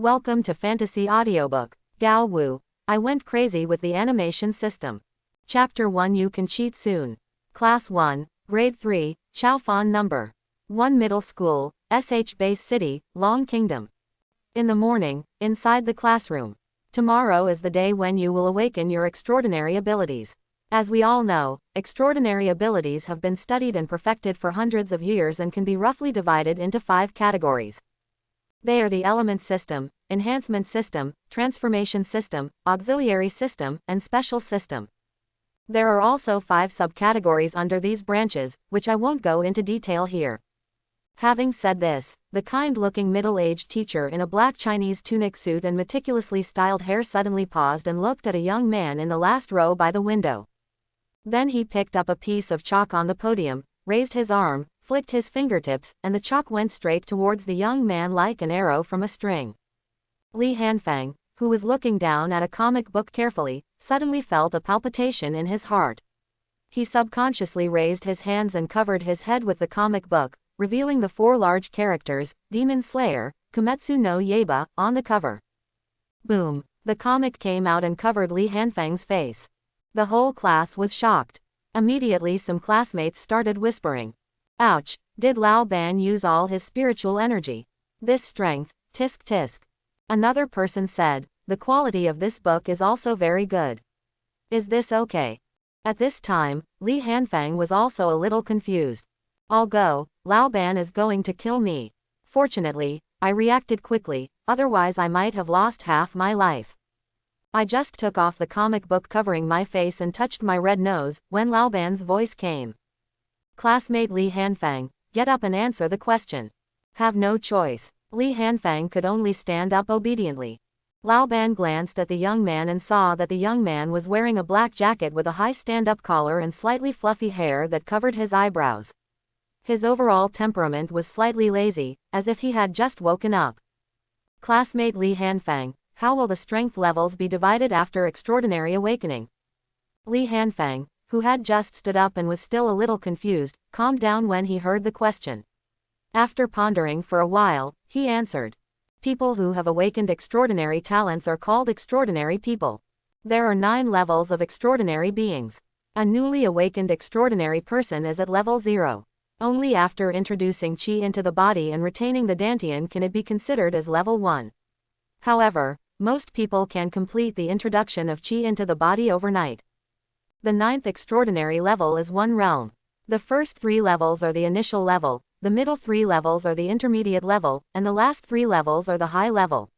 Welcome to Fantasy Audiobook. Gao Wu. I went crazy with the animation system. Chapter 1. You can cheat soon. Class 1, Grade 3, Chaofan Number 1 Middle School, SH Base City, Long Kingdom. In the morning, inside the classroom. Tomorrow is the day when you will awaken your extraordinary abilities. As we all know, extraordinary abilities have been studied and perfected for hundreds of years and can be roughly divided into 5 categories. They are the element system, enhancement system, transformation system, auxiliary system, and special system. There are also 5 subcategories under these branches, which I won't go into detail here. Having said this, the kind-looking middle-aged teacher in a black Chinese tunic suit and meticulously styled hair suddenly paused and looked at a young man in the last row by the window. Then he picked up a piece of chalk on the podium, raised his arm, flicked his fingertips, and the chalk went straight towards the young man like an arrow from a string. Li Hanfang, who was looking down at a comic book carefully, suddenly felt a palpitation in his heart. He subconsciously raised his hands and covered his head with the comic book, revealing the 4 large characters, Demon Slayer, Kimetsu no Yaiba, on the cover. Boom! The comic came out and covered Li Hanfang's face. The whole class was shocked. Immediately some classmates started whispering. Ouch, did Lao Ban use all his spiritual energy? This strength, tisk tisk. Another person said, the quality of this book is also very good. Is this okay? At this time, Li Hanfang was also a little confused. I'll go, Lao Ban is going to kill me. Fortunately, I reacted quickly, otherwise I might have lost half my life. I just took off the comic book covering my face and touched my red nose, when Lao Ban's voice came. Classmate Li Hanfang, get up and answer the question. Have no choice. Li Hanfang could only stand up obediently. Lao Ban glanced at the young man and saw that the young man was wearing a black jacket with a high stand-up collar and slightly fluffy hair that covered his eyebrows. His overall temperament was slightly lazy, as if he had just woken up. Classmate Li Hanfang, how will the strength levels be divided after extraordinary awakening? Li Hanfang, who had just stood up and was still a little confused, calmed down when he heard the question. After pondering for a while, he answered. People who have awakened extraordinary talents are called extraordinary people. There are 9 levels of extraordinary beings. A newly awakened extraordinary person is at level 0. Only after introducing qi into the body and retaining the dantian can it be considered as level 1. However, most people can complete the introduction of qi into the body overnight. The 9th extraordinary level is 1 realm. The first 3 levels are the initial level, the middle 3 levels are the intermediate level, and the last 3 levels are the high level.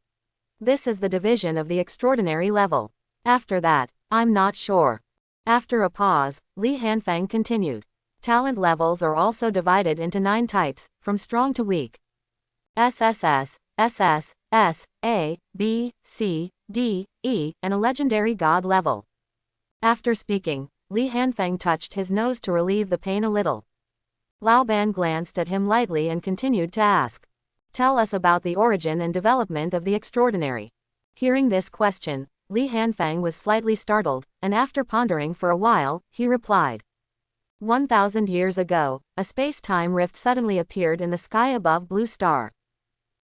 This is the division of the extraordinary level. After that, I'm not sure. After a pause, Li Hanfang continued. Talent levels are also divided into 9 types, from strong to weak. SSS, SS, S, A, B, C, D, E, and a legendary god level. After speaking, Li Hanfang touched his nose to relieve the pain a little. Lao Ban glanced at him lightly and continued to ask. Tell us about the origin and development of the extraordinary. Hearing this question, Li Hanfang was slightly startled, and after pondering for a while, he replied. 1,000 years ago, a space-time rift suddenly appeared in the sky above Blue Star.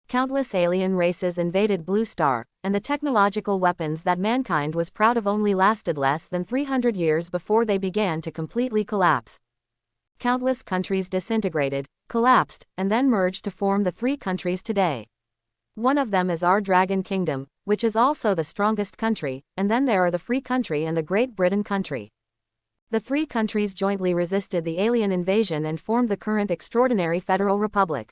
Countless alien races invaded Blue Star, and the technological weapons that mankind was proud of only lasted less than 300 years before they began to completely collapse. Countless countries disintegrated, collapsed, and then merged to form the 3 countries today. One of them is our Dragon Kingdom, which is also the strongest country, and then there are the Free Country and the Great Britain Country. The 3 countries jointly resisted the alien invasion and formed the current extraordinary Federal Republic.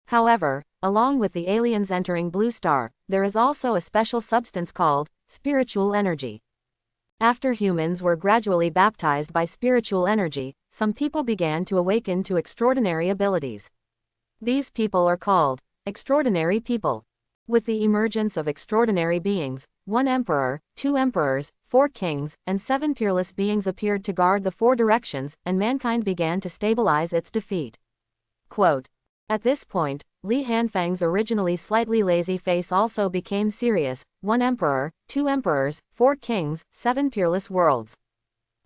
However, along with the aliens entering Blue Star, there is also a special substance called spiritual energy. After humans were gradually baptized by spiritual energy, some people began to awaken to extraordinary abilities. These people are called extraordinary people. With the emergence of extraordinary beings, 1 emperor, 2 emperors, 4 kings, and 7 peerless beings appeared to guard the 4 directions, and mankind began to stabilize its defeat. Quote. At this point, Li Hanfang's originally slightly lazy face also became serious. 1 emperor, 2 emperors, 4 kings, 7 peerless worlds.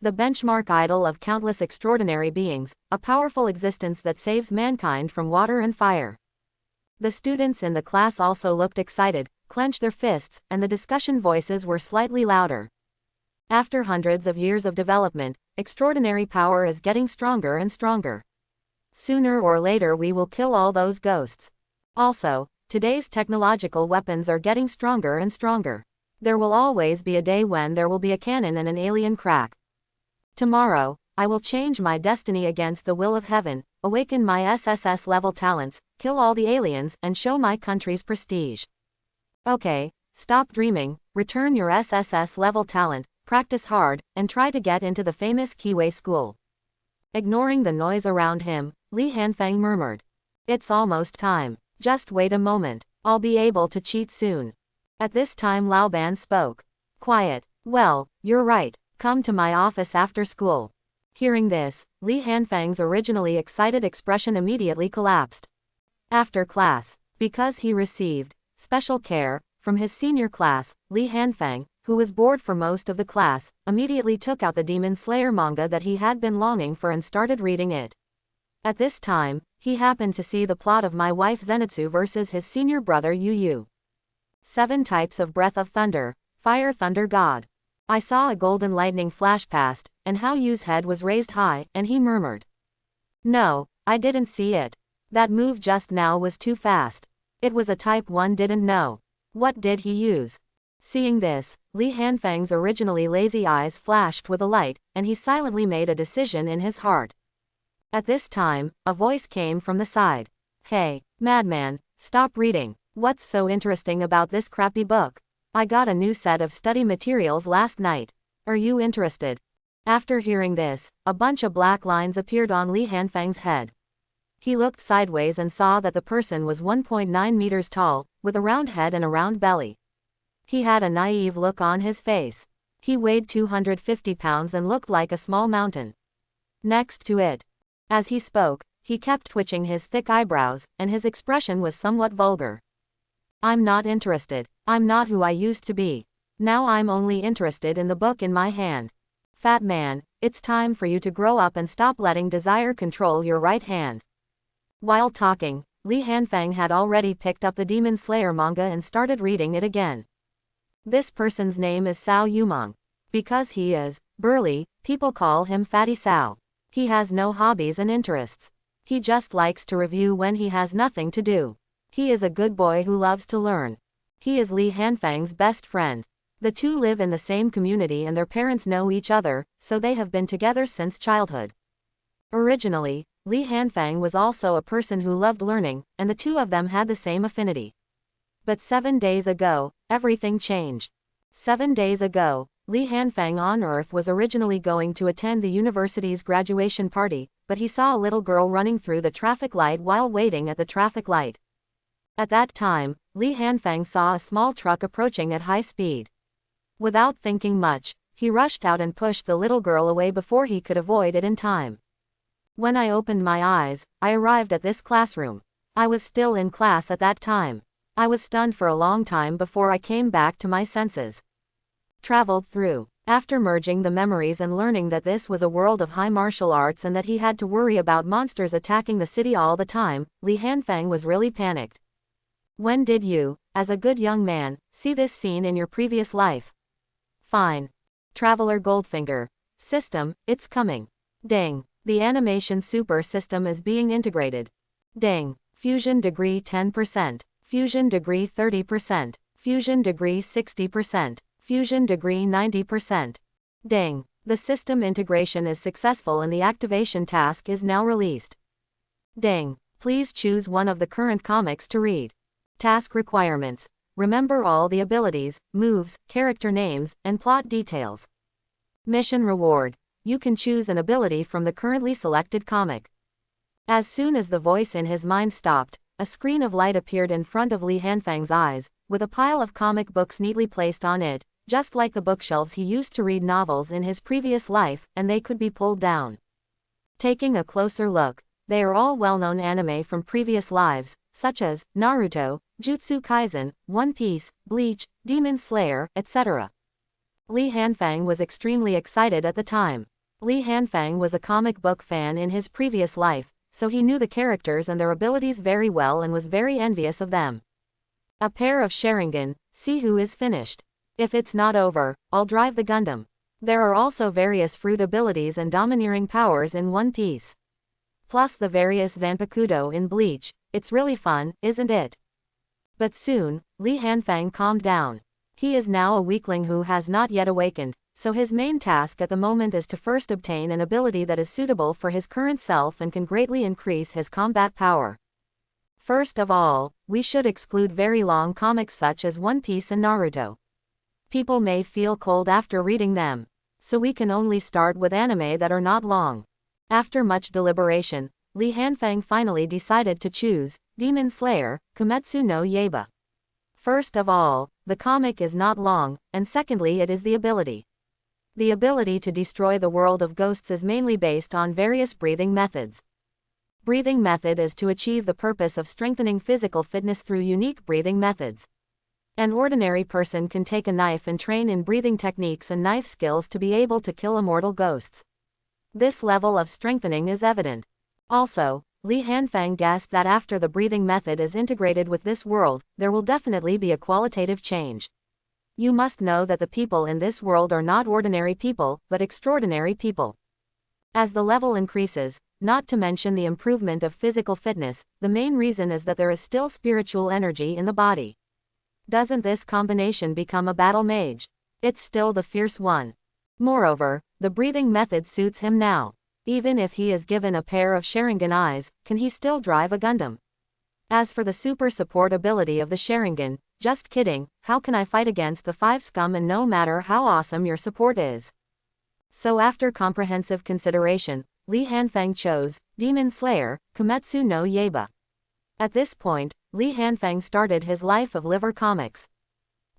The benchmark idol of countless extraordinary beings, a powerful existence that saves mankind from water and fire. The students in the class also looked excited, clench their fists, and the discussion voices were slightly louder. After hundreds of years of development, extraordinary power is getting stronger and stronger. Sooner or later we will kill all those ghosts. Also, today's technological weapons are getting stronger and stronger. There will always be a day when there will be a cannon and an alien crack. Tomorrow, I will change my destiny against the will of heaven, awaken my SSS level talents, kill all the aliens, and show my country's prestige. Okay, stop dreaming, return your SSS level talent, practice hard, and try to get into the famous Kiwei school. Ignoring the noise around him, Li Hanfeng murmured. It's almost time. Just wait a moment. I'll be able to cheat soon. At this time Lao Ban spoke. Quiet. Well, you're right. Come to my office after school. Hearing this, Li Hanfeng's originally excited expression immediately collapsed. After class, because he received special care from his senior class, Li Hanfeng, who was bored for most of the class, immediately took out the Demon Slayer manga that he had been longing for and started reading it. At this time, he happened to see the plot of My Wife Zenitsu versus his senior brother Yu Yu. 7 types of breath of thunder, fire thunder god. I saw a golden lightning flash past, and how Yu's head was raised high, and he murmured. No, I didn't see it. That move just now was too fast. It was a type 1 didn't know. What did he use? Seeing this, Li Hanfeng's originally lazy eyes flashed with a light, and he silently made a decision in his heart. At this time, a voice came from the side. Hey, madman, stop reading. What's so interesting about this crappy book? I got a new set of study materials last night. Are you interested? After hearing this, a bunch of black lines appeared on Li Hanfeng's head. He looked sideways and saw that the person was 1.9 meters tall, with a round head and a round belly. He had a naive look on his face. He weighed 250 pounds and looked like a small mountain. Next to it. As he spoke, he kept twitching his thick eyebrows, and his expression was somewhat vulgar. I'm not interested. I'm not who I used to be. Now I'm only interested in the book in my hand. Fat man, it's time for you to grow up and stop letting desire control your right hand. While talking, Li Hanfeng had already picked up the Demon Slayer manga and started reading it again. This person's name is Cao Yumeng. Because he is burly, people call him Fatty Cao. He has no hobbies and interests. He just likes to review when he has nothing to do. He is a good boy who loves to learn. He is Li Hanfeng's best friend. The two live in the same community and their parents know each other, so they have been together since childhood. Originally, Li Hanfeng was also a person who loved learning, and the two of them had the same affinity. But 7 days ago, everything changed. 7 days ago, Li Hanfeng on Earth was originally going to attend the university's graduation party, but he saw a little girl running through the traffic light while waiting at the traffic light. At that time, Li Hanfeng saw a small truck approaching at high speed. Without thinking much, he rushed out and pushed the little girl away before he could avoid it in time. When I opened my eyes, I arrived at this classroom. I was still in class at that time. I was stunned for a long time before I came back to my senses. Traveled through. After merging the memories and learning that this was a world of high martial arts and that he had to worry about monsters attacking the city all the time, Li Hanfeng was really panicked. When did you, as a good young man, see this scene in your previous life? Fine. Traveler Goldfinger. System, it's coming. Ding. The animation super system is being integrated. Ding. Fusion degree 10%. Fusion degree 30%. Fusion degree 60%. Fusion degree 90%. Ding. The system integration is successful and the activation task is now released. Ding. Please choose one of the current comics to read. Task requirements. Remember all the abilities, moves, character names, and plot details. Mission reward. You can choose an ability from the currently selected comic. As soon as the voice in his mind stopped, a screen of light appeared in front of Li Hanfeng's eyes, with a pile of comic books neatly placed on it, just like the bookshelves he used to read novels in his previous life, and they could be pulled down. Taking a closer look, they are all well-known anime from previous lives, such as Naruto, Jujutsu Kaisen, One Piece, Bleach, Demon Slayer, etc. Li Hanfeng was extremely excited at the time. Li Hanfeng was a comic book fan in his previous life, so he knew the characters and their abilities very well and was very envious of them. A pair of Sharingan, see who is finished. If it's not over, I'll drive the Gundam. There are also various fruit abilities and domineering powers in One Piece. Plus the various Zanpakuto in Bleach. It's really fun, isn't it? But soon, Li Hanfang calmed down. He is now a weakling who has not yet awakened, so his main task at the moment is to first obtain an ability that is suitable for his current self and can greatly increase his combat power. First of all, we should exclude very long comics such as One Piece and Naruto. People may feel cold after reading them, so we can only start with anime that are not long. After much deliberation, Li Hanfang finally decided to choose Demon Slayer, Kimetsu no Yaiba. First of all, the comic is not long, and secondly it is the ability. The ability to destroy the world of ghosts is mainly based on various breathing methods. Breathing method is to achieve the purpose of strengthening physical fitness through unique breathing methods. An ordinary person can take a knife and train in breathing techniques and knife skills to be able to kill immortal ghosts. This level of strengthening is evident. Also, Li Hanfang guessed that after the breathing method is integrated with this world, there will definitely be a qualitative change. You must know that the people in this world are not ordinary people, but extraordinary people. As the level increases, not to mention the improvement of physical fitness, the main reason is that there is still spiritual energy in the body. Doesn't this combination become a battle mage? It's still the fierce one. Moreover, the breathing method suits him now. Even if he is given a pair of Sharingan eyes, can he still drive a Gundam? As for the super support ability of the Sharingan, just kidding, how can I fight against the 5 scum and no matter how awesome your support is? So after comprehensive consideration, Li Hanfang chose Demon Slayer, Kimetsu no Yaiba. At this point, Li Hanfang started his life of liver comics.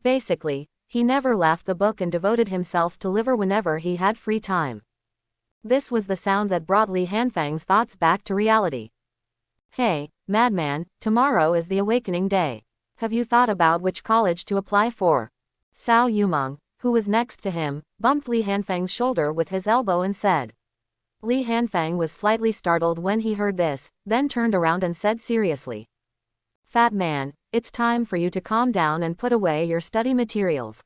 Basically, he never left the book and devoted himself to liver whenever he had free time. This was the sound that brought Li Hanfang's thoughts back to reality. Hey, madman, tomorrow is the awakening day. Have you thought about which college to apply for? Cao Yumeng, who was next to him, bumped Li Hanfang's shoulder with his elbow and said. Li Hanfang was slightly startled when he heard this, then turned around and said seriously. Fat man, it's time for you to calm down and put away your study materials.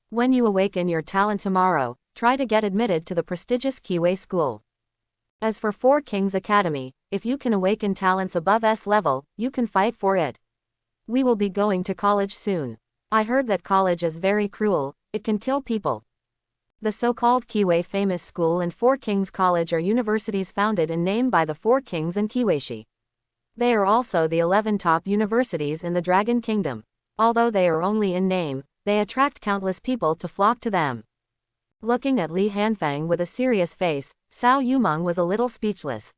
When you awaken your talent tomorrow, try to get admitted to the prestigious Kiwei school. As for Four Kings Academy, if you can awaken talents above S level, you can fight for it. We will be going to college soon. I heard that college is very cruel, it can kill people. The so-called Kiwei Famous School and Four Kings College are universities founded and named by the Four Kings and Kiweishi. They are also the 11 top universities in the Dragon Kingdom. Although they are only in name, they attract countless people to flock to them. Looking at Li Hanfang with a serious face, Cao Yumeng was a little speechless.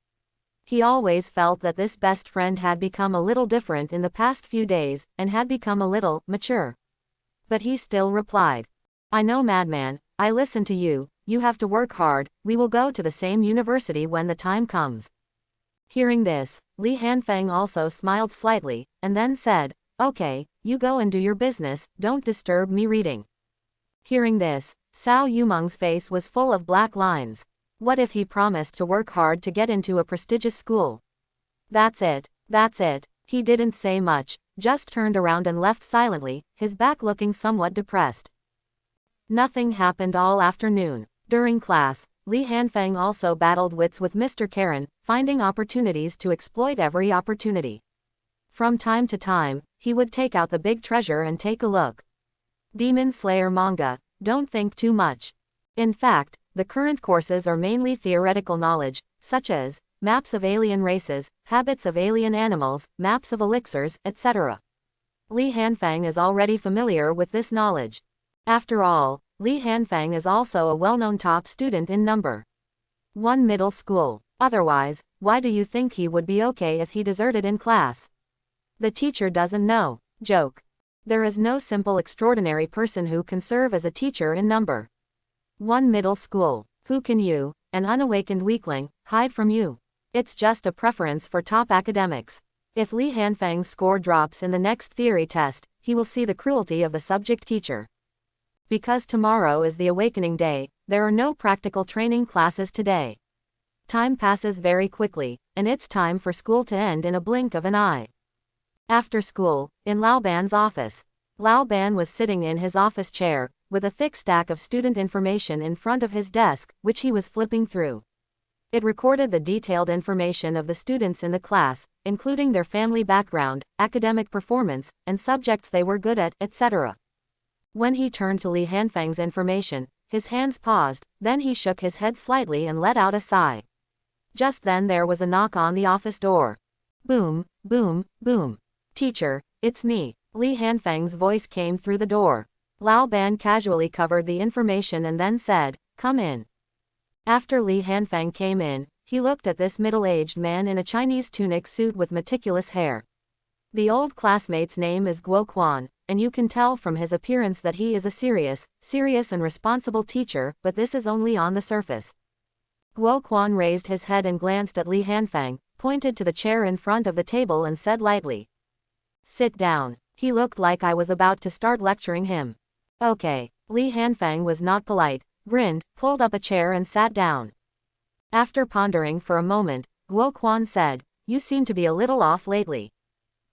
He always felt that this best friend had become a little different in the past few days, and had become a little mature. But he still replied. I know, madman, I listen to you, you have to work hard, we will go to the same university when the time comes. Hearing this, Li Hanfang also smiled slightly, and then said, okay, you go and do your business, don't disturb me reading. Hearing this, Cao Yumeng's face was full of black lines. What if he promised to work hard to get into a prestigious school? That's it, he didn't say much, just turned around and left silently, his back looking somewhat depressed. Nothing happened all afternoon. During class, Li Hanfang also battled wits with Mr. Karen, finding opportunities to exploit every opportunity. From time to time, he would take out the big treasure and take a look. Demon Slayer manga, don't think too much. In fact, the current courses are mainly theoretical knowledge, such as maps of alien races, habits of alien animals, maps of elixirs, etc. Li Hanfang is already familiar with this knowledge. After all, Li Hanfang is also a well-known top student in number 1 middle school. Otherwise, why do you think he would be okay if he deserted in class? The teacher doesn't know. Joke. There is no simple extraordinary person who can serve as a teacher in number 1 middle school. Who can you, an unawakened weakling, hide from you? It's just a preference for top academics. If Li Hanfang's score drops in the next theory test, he will see the cruelty of the subject teacher. Because tomorrow is the awakening day, there are no practical training classes today. Time passes very quickly, and it's time for school to end in a blink of an eye. After school, in Lao Ban's office. Lao Ban was sitting in his office chair, with a thick stack of student information in front of his desk, which he was flipping through. It recorded the detailed information of the students in the class, including their family background, academic performance, and subjects they were good at, etc. When he turned to Li Hanfeng's information, his hands paused, then he shook his head slightly and let out a sigh. Just then there was a knock on the office door. Boom, boom, boom. Teacher, it's me. Li Hanfeng's voice came through the door. Lao Ban casually covered the information and then said, "Come in." After Li Hanfeng came in, he looked at this middle-aged man in a Chinese tunic suit with meticulous hair. The old classmate's name is Guo Quan, and you can tell from his appearance that he is a serious and responsible teacher, but this is only on the surface. Guo Quan raised his head and glanced at Li Hanfeng, pointed to the chair in front of the table and said lightly, "Sit down." He looked like I was about to start lecturing him. Okay. Li Hanfeng was not polite, grinned, pulled up a chair and sat down. After pondering for a moment, Guo Quan said, "You seem to be a little off lately.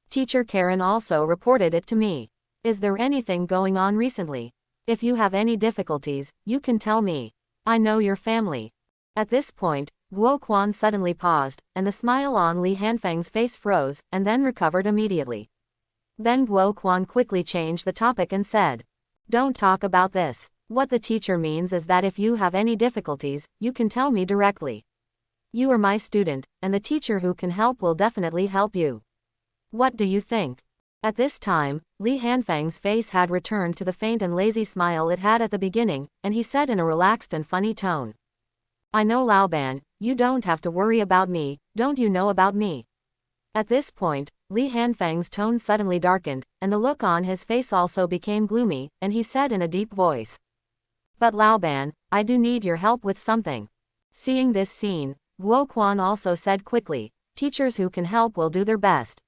Teacher Karen also reported it to me. Is there anything going on recently? If you have any difficulties, you can tell me. I know your family." At this point, Guo Quan suddenly paused, and the smile on Li Hanfeng's face froze, and then recovered immediately. Then Guo Quan quickly changed the topic and said, "Don't talk about this. What the teacher means is that if you have any difficulties, you can tell me directly. You are my student, and the teacher who can help will definitely help you. What do you think?" At this time, Li Hanfeng's face had returned to the faint and lazy smile it had at the beginning, and he said in a relaxed and funny tone, "I know Lao Ban, you don't have to worry about me, don't you know about me?" At this point, Li Hanfeng's tone suddenly darkened, and the look on his face also became gloomy, and he said in a deep voice, "But Lao Ban, I do need your help with something." Seeing this scene, Guo Quan also said quickly, "Teachers who can help will do their best."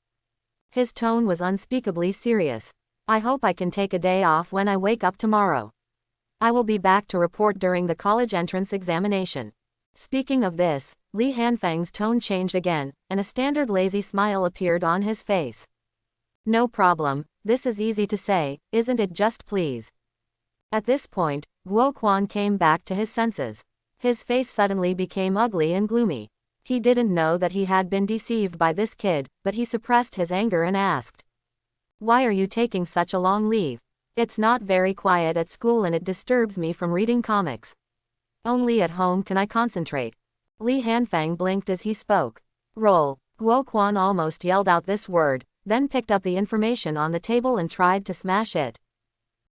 His tone was unspeakably serious. "I hope I can take a day off when I wake up tomorrow. I will be back to report during the college entrance examination." Speaking of this, Li Hanfeng's tone changed again, and a standard lazy smile appeared on his face. "No problem, this is easy to say, isn't it just please?" At this point, Guo Quan came back to his senses. His face suddenly became ugly and gloomy. He didn't know that he had been deceived by this kid, but he suppressed his anger and asked, "Why are you taking such a long leave? It's not very quiet at school and it disturbs me from reading comics. Only at home can I concentrate." Li Hanfeng blinked as he spoke. "Roll." Guo Quan almost yelled out this word, then picked up the information on the table and tried to smash it.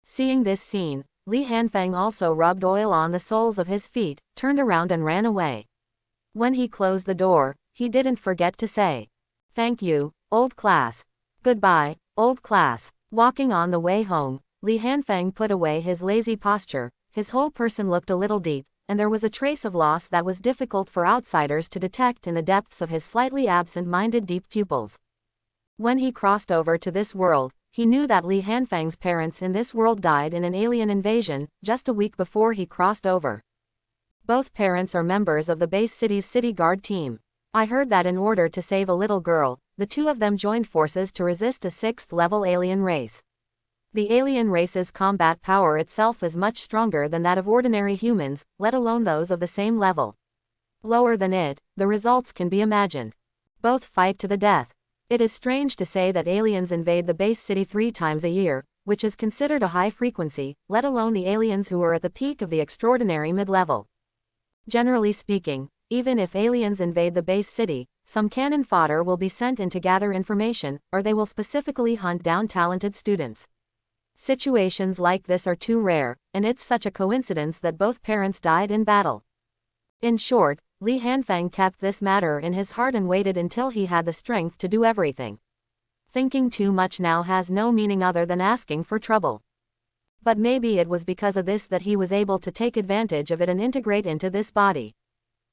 Seeing this scene, Li Hanfeng also rubbed oil on the soles of his feet, turned around and ran away. When he closed the door, he didn't forget to say, "Thank you, old class. Goodbye, old class." Walking on the way home, Li Hanfeng put away his lazy posture, his whole person looked a little deep, and there was a trace of loss that was difficult for outsiders to detect in the depths of his slightly absent-minded deep pupils. When he crossed over to this world, he knew that Li Hanfeng's parents in this world died in an alien invasion, just a week before he crossed over. Both parents are members of the base city's city guard team. I heard that in order to save a little girl, the two of them joined forces to resist a 6th-level alien race. The alien race's combat power itself is much stronger than that of ordinary humans, let alone those of the same level. Lower than it, the results can be imagined. Both fight to the death. It is strange to say that aliens invade the base city 3 times a year, which is considered a high frequency, let alone the aliens who are at the peak of the extraordinary mid-level. Generally speaking, even if aliens invade the base city, some cannon fodder will be sent in to gather information, or they will specifically hunt down talented students. Situations like this are too rare, and it's such a coincidence that both parents died in battle. In short, Li Hanfeng kept this matter in his heart and waited until he had the strength to do everything. Thinking too much now has no meaning other than asking for trouble. But maybe it was because of this that he was able to take advantage of it and integrate into this body.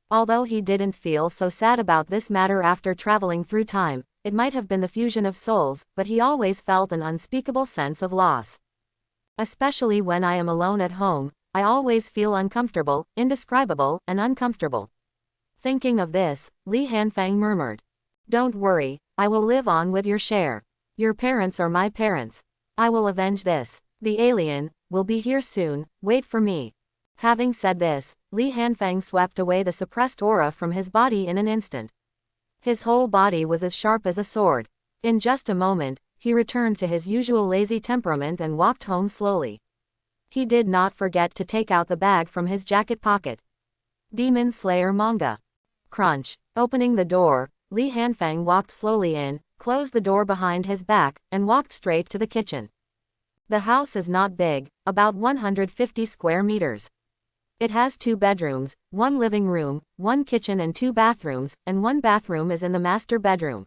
Although he didn't feel so sad about this matter after traveling through time, it might have been the fusion of souls, but he always felt an unspeakable sense of loss. Especially when I am alone at home, I always feel uncomfortable, indescribable, and uncomfortable. Thinking of this, Li Hanfeng murmured, "Don't worry, I will live on with your share." Your parents are my parents. I will avenge this. The alien will be here soon, wait for me. Having said this, Li Hanfeng swept away the suppressed aura from his body in an instant. His whole body was as sharp as a sword. In just a moment, he returned to his usual lazy temperament and walked home slowly. He did not forget to take out the bag from his jacket pocket. Demon Slayer Manga. Crunch. Opening the door, Li Hanfeng walked slowly in, closed the door behind his back, and walked straight to the kitchen. The house is not big, about 150 square meters. It has 2 bedrooms, 1 living room, 1 kitchen and 2 bathrooms, and 1 bathroom is in the master bedroom.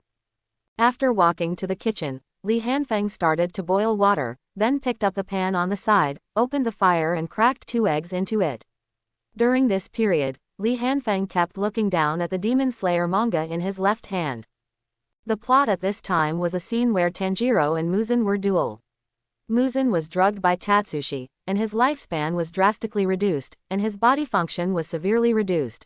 After walking to the kitchen, Li Hanfeng started to boil water, then picked up the pan on the side, opened the fire and cracked 2 eggs into it. During this period, Li Hanfeng kept looking down at the Demon Slayer manga in his left hand. The plot at this time was a scene where Tanjiro and Muzan were duel. Muzan was drugged by Tatsushi, and his lifespan was drastically reduced, and his body function was severely reduced.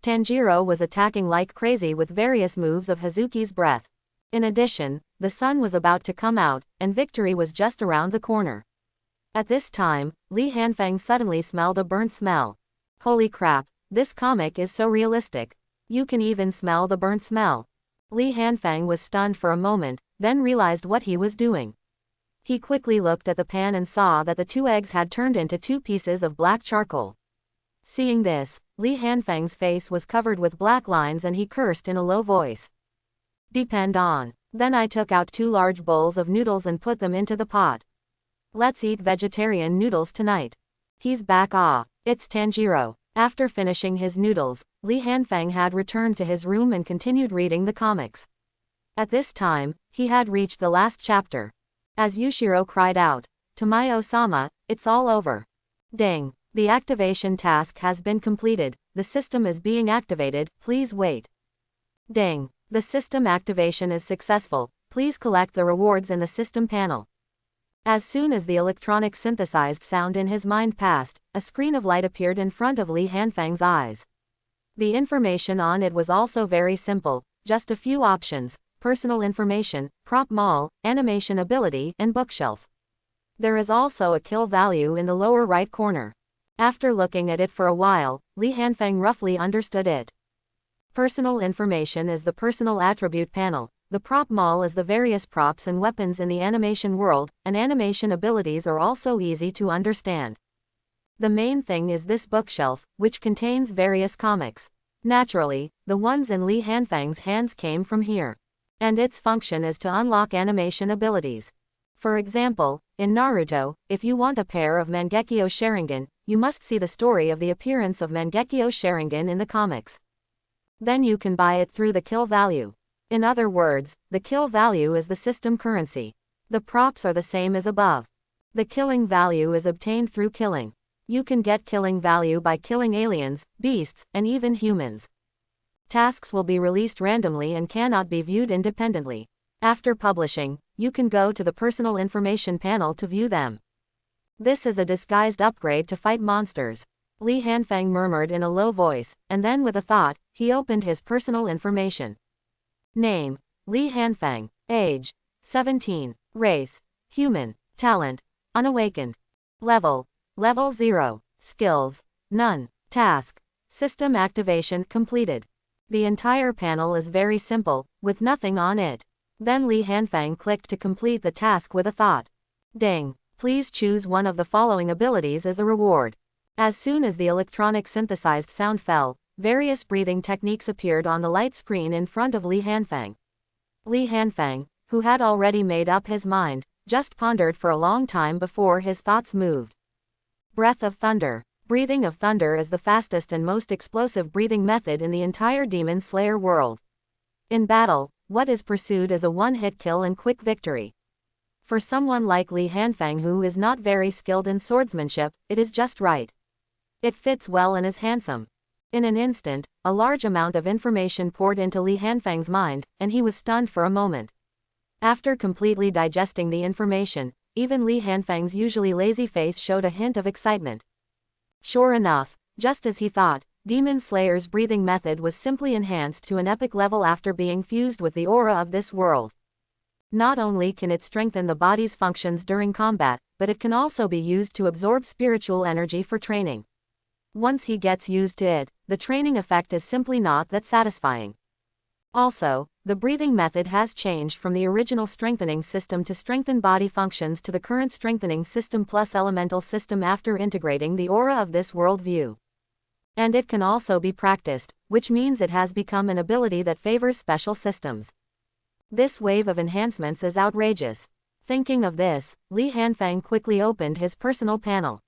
Tanjiro was attacking like crazy with various moves of Hazuki's breath. In addition, the sun was about to come out, and victory was just around the corner. At this time, Li Hanfeng suddenly smelled a burnt smell. Holy crap, this comic is so realistic. You can even smell the burnt smell. Li Hanfeng was stunned for a moment, then realized what he was doing. He quickly looked at the pan and saw that the 2 eggs had turned into 2 pieces of black charcoal. Seeing this, Li Hanfeng's face was covered with black lines and he cursed in a low voice. Depend on. Then I took out 2 large bowls of noodles and put them into the pot. Let's eat vegetarian noodles tonight. He's back. It's Tanjiro. After finishing his noodles, Li Hanfeng had returned to his room and continued reading the comics. At this time, he had reached the last chapter. As Yushiro cried out, "Tamayo-sama, it's all over." Ding. The activation task has been completed. The system is being activated, please wait. Ding. The system activation is successful. Please collect the rewards in the system panel. As soon as the electronic synthesized sound in his mind passed, a screen of light appeared in front of Li Hanfeng's eyes. The information on it was also very simple, just a few options: personal information, prop mall, animation ability, and bookshelf. There is also a kill value in the lower right corner. After looking at it for a while, Li Hanfeng roughly understood it. Personal information is the personal attribute panel, the prop mall is the various props and weapons in the animation world, and animation abilities are also easy to understand. The main thing is this bookshelf, which contains various comics. Naturally, the ones in Li Hanfeng's hands came from here. And its function is to unlock animation abilities. For example, in Naruto, if you want a pair of Mangekyo Sharingan, you must see the story of the appearance of Mangekyo Sharingan in the comics. Then you can buy it through the kill value. In other words, the kill value is the system currency. The props are the same as above. The killing value is obtained through killing. You can get killing value by killing aliens, beasts, and even humans. Tasks will be released randomly and cannot be viewed independently. After publishing, you can go to the personal information panel to view them. This is a disguised upgrade to fight monsters. Li Hanfeng murmured in a low voice, and then with a thought, he opened his personal information. Name: Li Hanfeng. Age: 17. Race: human. Talent: unawakened. Level: Level 0. Skills: none. Task: system activation completed. The entire panel is very simple, with nothing on it. Then Li Hanfeng clicked to complete the task with a thought. Ding. Please choose one of the following abilities as a reward. As soon as the electronic synthesized sound fell, various breathing techniques appeared on the light screen in front of Li Hanfeng. Li Hanfeng, who had already made up his mind, just pondered for a long time before his thoughts moved. Breath of Thunder. Breathing of thunder is the fastest and most explosive breathing method in the entire Demon Slayer world. In battle, what is pursued is a one-hit kill and quick victory. For someone like Li Hanfeng who is not very skilled in swordsmanship, it is just right. It fits well and is handsome. In an instant, a large amount of information poured into Li Hanfeng's mind, and he was stunned for a moment. After completely digesting the information, even Li Hanfeng's usually lazy face showed a hint of excitement. Sure enough, just as he thought, Demon Slayer's breathing method was simply enhanced to an epic level after being fused with the aura of this world. Not only can it strengthen the body's functions during combat, but it can also be used to absorb spiritual energy for training. Once he gets used to it, the training effect is simply not that satisfying. Also, the breathing method has changed from the original strengthening system to strengthen body functions to the current strengthening system plus elemental system after integrating the aura of this world view. And it can also be practiced, which means it has become an ability that favors special systems. This wave of enhancements is outrageous. Thinking of this, Li Hanfang quickly opened his personal panel.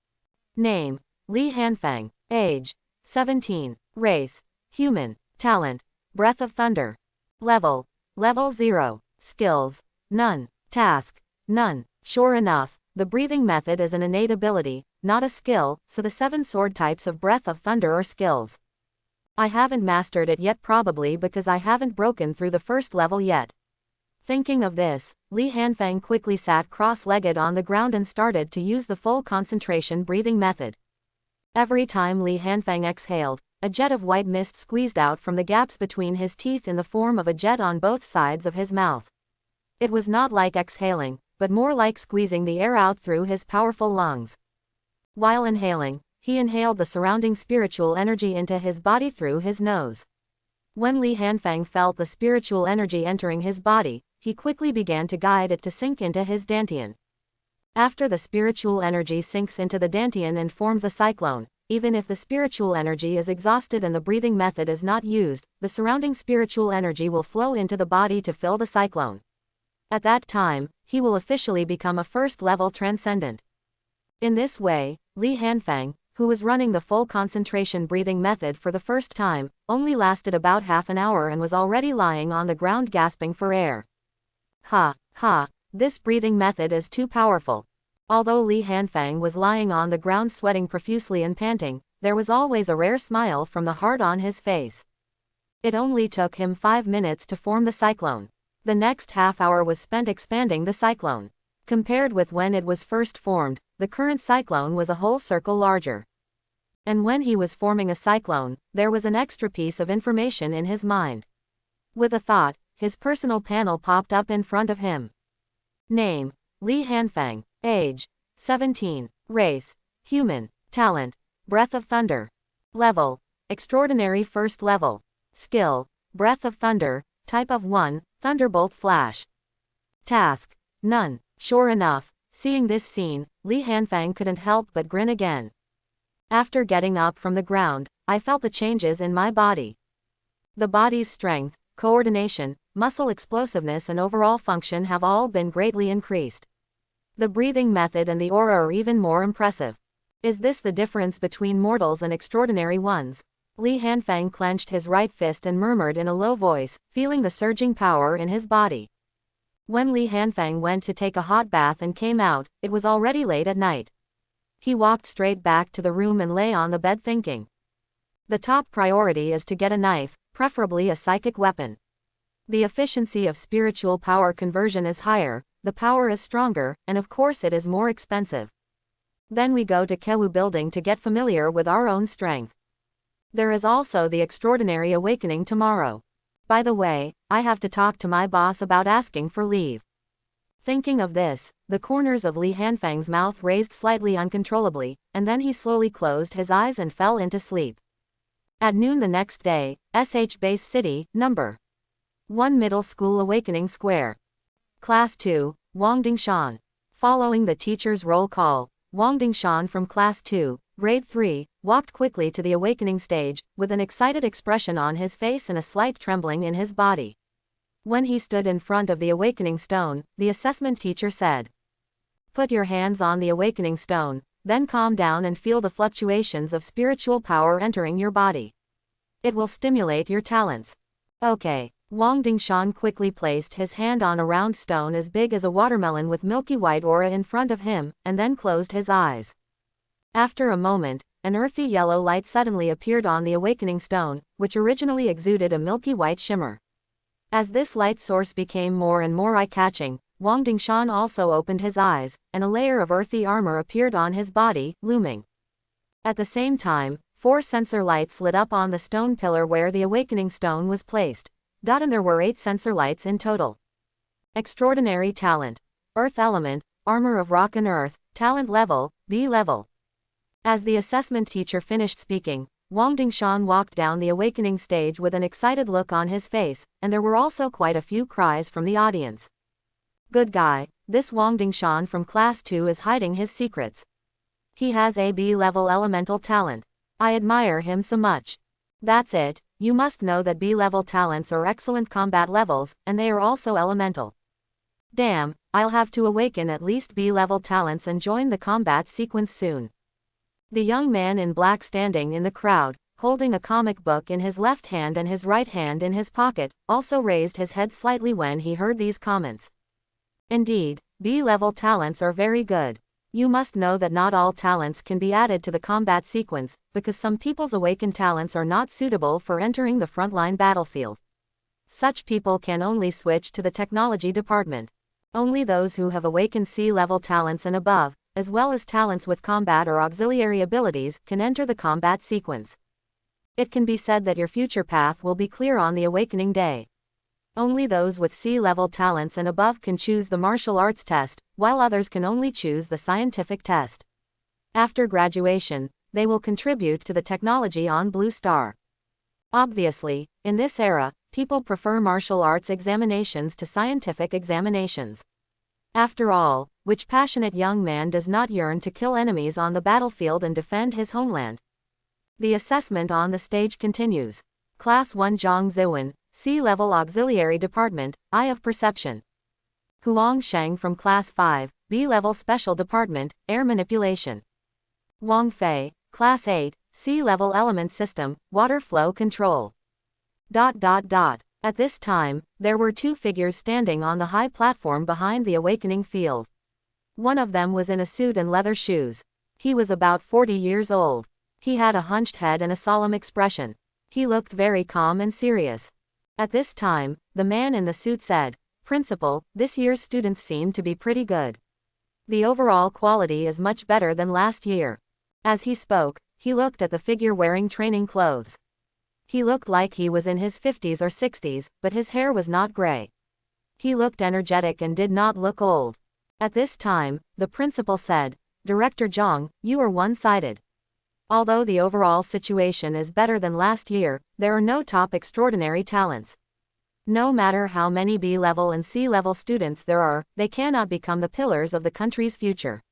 Name: Li Hanfang. Age: 17. Race: human. Talent: Breath of Thunder. Level: Level 0. Skills: none. Task: none. Sure enough, the breathing method is an innate ability, not a skill, so the 7 sword types of Breath of Thunder are skills. I haven't mastered it yet, probably because I haven't broken through the first level yet. Thinking of this, Li Hanfang quickly sat cross-legged on the ground and started to use the full concentration breathing method. Every time Li Hanfang exhaled, a jet of white mist squeezed out from the gaps between his teeth in the form of a jet on both sides of his mouth. It was not like exhaling, but more like squeezing the air out through his powerful lungs. While inhaling, he inhaled the surrounding spiritual energy into his body through his nose. When Li Hanfang felt the spiritual energy entering his body, he quickly began to guide it to sink into his dantian. After the spiritual energy sinks into the dantian and forms a cyclone, even if the spiritual energy is exhausted and the breathing method is not used, the surrounding spiritual energy will flow into the body to fill the cyclone. At that time, he will officially become a first-level transcendent. In this way, Li Hanfang, who was running the full concentration breathing method for the first time, only lasted about half an hour and was already lying on the ground gasping for air. Ha, this breathing method is too powerful. Although Li Hanfang was lying on the ground sweating profusely and panting, there was always a rare smile from the heart on his face. It only took him 5 minutes to form the cyclone. The next half hour was spent expanding the cyclone. Compared with when it was first formed, the current cyclone was a whole circle larger. And when he was forming a cyclone, there was an extra piece of information in his mind. With a thought, his personal panel popped up in front of him. Name: Li Hanfang. Age: 17. Race: human. Talent: Breath of Thunder. Level: Extraordinary First Level. Skill: Breath of Thunder, Type of 1, Thunderbolt Flash. Task: none. Sure enough, seeing this scene, Li Hanfang couldn't help but grin again. After getting up from the ground, I felt the changes in my body. The body's strength, coordination, muscle explosiveness and overall function have all been greatly increased. The breathing method and the aura are even more impressive. Is this the difference between mortals and extraordinary ones? Li Hanfang clenched his right fist and murmured in a low voice, feeling the surging power in his body. When Li Hanfang went to take a hot bath and came out, it was already late at night. He walked straight back to the room and lay on the bed thinking. The top priority is to get a knife, preferably a psychic weapon. The efficiency of spiritual power conversion is higher, the power is stronger, and of course it is more expensive. Then we go to Kewu building to get familiar with our own strength. There is also the extraordinary awakening tomorrow. By the way, I have to talk to my boss about asking for leave. Thinking of this, the corners of Li Hanfang's mouth raised slightly uncontrollably, and then he slowly closed his eyes and fell into sleep. At noon the next day, SH Base City, No. 1 Middle School Awakening Square. Class 2, Wang Dingshan. Following the teacher's roll call, Wang Dingshan from Class 2, Grade 3, walked quickly to the awakening stage, with an excited expression on his face and a slight trembling in his body. When he stood in front of the awakening stone, the assessment teacher said, "Put your hands on the awakening stone, then calm down and feel the fluctuations of spiritual power entering your body. It will stimulate your talents." Okay. Wang Dingshan quickly placed his hand on a round stone as big as a watermelon with milky white aura in front of him, and then closed his eyes. After a moment, an earthy yellow light suddenly appeared on the awakening stone, which originally exuded a milky white shimmer. As this light source became more and more eye-catching, Wang Dingshan also opened his eyes, and a layer of earthy armor appeared on his body, looming. At the same time, 4 sensor lights lit up on the stone pillar where the awakening stone was placed. And there were 8 sensor lights in total. Extraordinary talent. Earth element, armor of rock and earth, talent level, B level. As the assessment teacher finished speaking, Wang Dingshan walked down the awakening stage with an excited look on his face, and there were also quite a few cries from the audience. Good guy, this Wang Dingshan from class 2 is hiding his secrets. He has a B-level elemental talent. I admire him so much. That's it, you must know that B-level talents are excellent combat levels, and they are also elemental. Damn, I'll have to awaken at least B-level talents and join the combat sequence soon. The young man in black standing in the crowd, holding a comic book in his left hand and his right hand in his pocket, also raised his head slightly when he heard these comments. Indeed, B-level talents are very good. You must know that not all talents can be added to the combat sequence, because some people's awakened talents are not suitable for entering the frontline battlefield. Such people can only switch to the technology department. Only those who have awakened C-level talents and above, as well as talents with combat or auxiliary abilities, can enter the combat sequence. It can be said that your future path will be clear on the awakening day. Only those with C-level talents and above can choose the martial arts test, while others can only choose the scientific test. After graduation, they will contribute to the technology on Blue Star. Obviously, in this era, people prefer martial arts examinations to scientific examinations. After all, which passionate young man does not yearn to kill enemies on the battlefield and defend his homeland? The assessment on the stage continues. Class 1 Zhang Ziwen, C-level auxiliary department, Eye of Perception. Huang Sheng from Class 5, B-level special department, Air Manipulation. Wang Fei, Class 8, C-level element system, Water Flow Control. At this time, there were two figures standing on the high platform behind the awakening field. One of them was in a suit and leather shoes. He was about 40 years old. He had a hunched head and a solemn expression. He looked very calm and serious. At this time, the man in the suit said, "Principal, this year's students seem to be pretty good. The overall quality is much better than last year." As he spoke, he looked at the figure wearing training clothes. He looked like he was in his 50s or 60s, but his hair was not gray. He looked energetic and did not look old. At this time, the principal said, "Director Zhang, you are one-sided. Although the overall situation is better than last year, there are no top extraordinary talents. No matter how many B-level and C-level students there are, they cannot become the pillars of the country's future."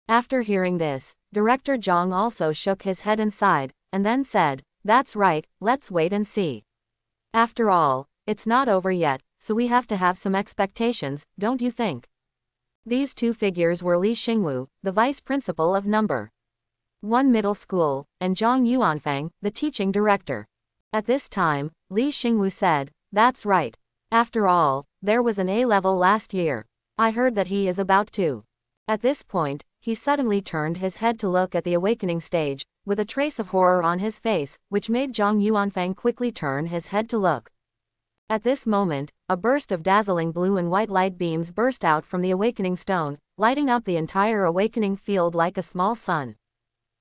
After hearing this, Director Zhang also shook his head and sighed, and then said, "That's right, let's wait and see. After all, it's not over yet, so we have to have some expectations, don't you think?" These two figures were Li Xingwu, the vice principal of No. 1 Middle School, and Zhang Yuanfang, the teaching director. At this time, Li Xingwu said, "That's right. After all, there was an A-level last year. I heard that he is about to." At this point, he suddenly turned his head to look at the awakening stage, with a trace of horror on his face, which made Zhang Yuanfang quickly turn his head to look. At this moment, a burst of dazzling blue and white light beams burst out from the awakening stone, lighting up the entire awakening field like a small sun.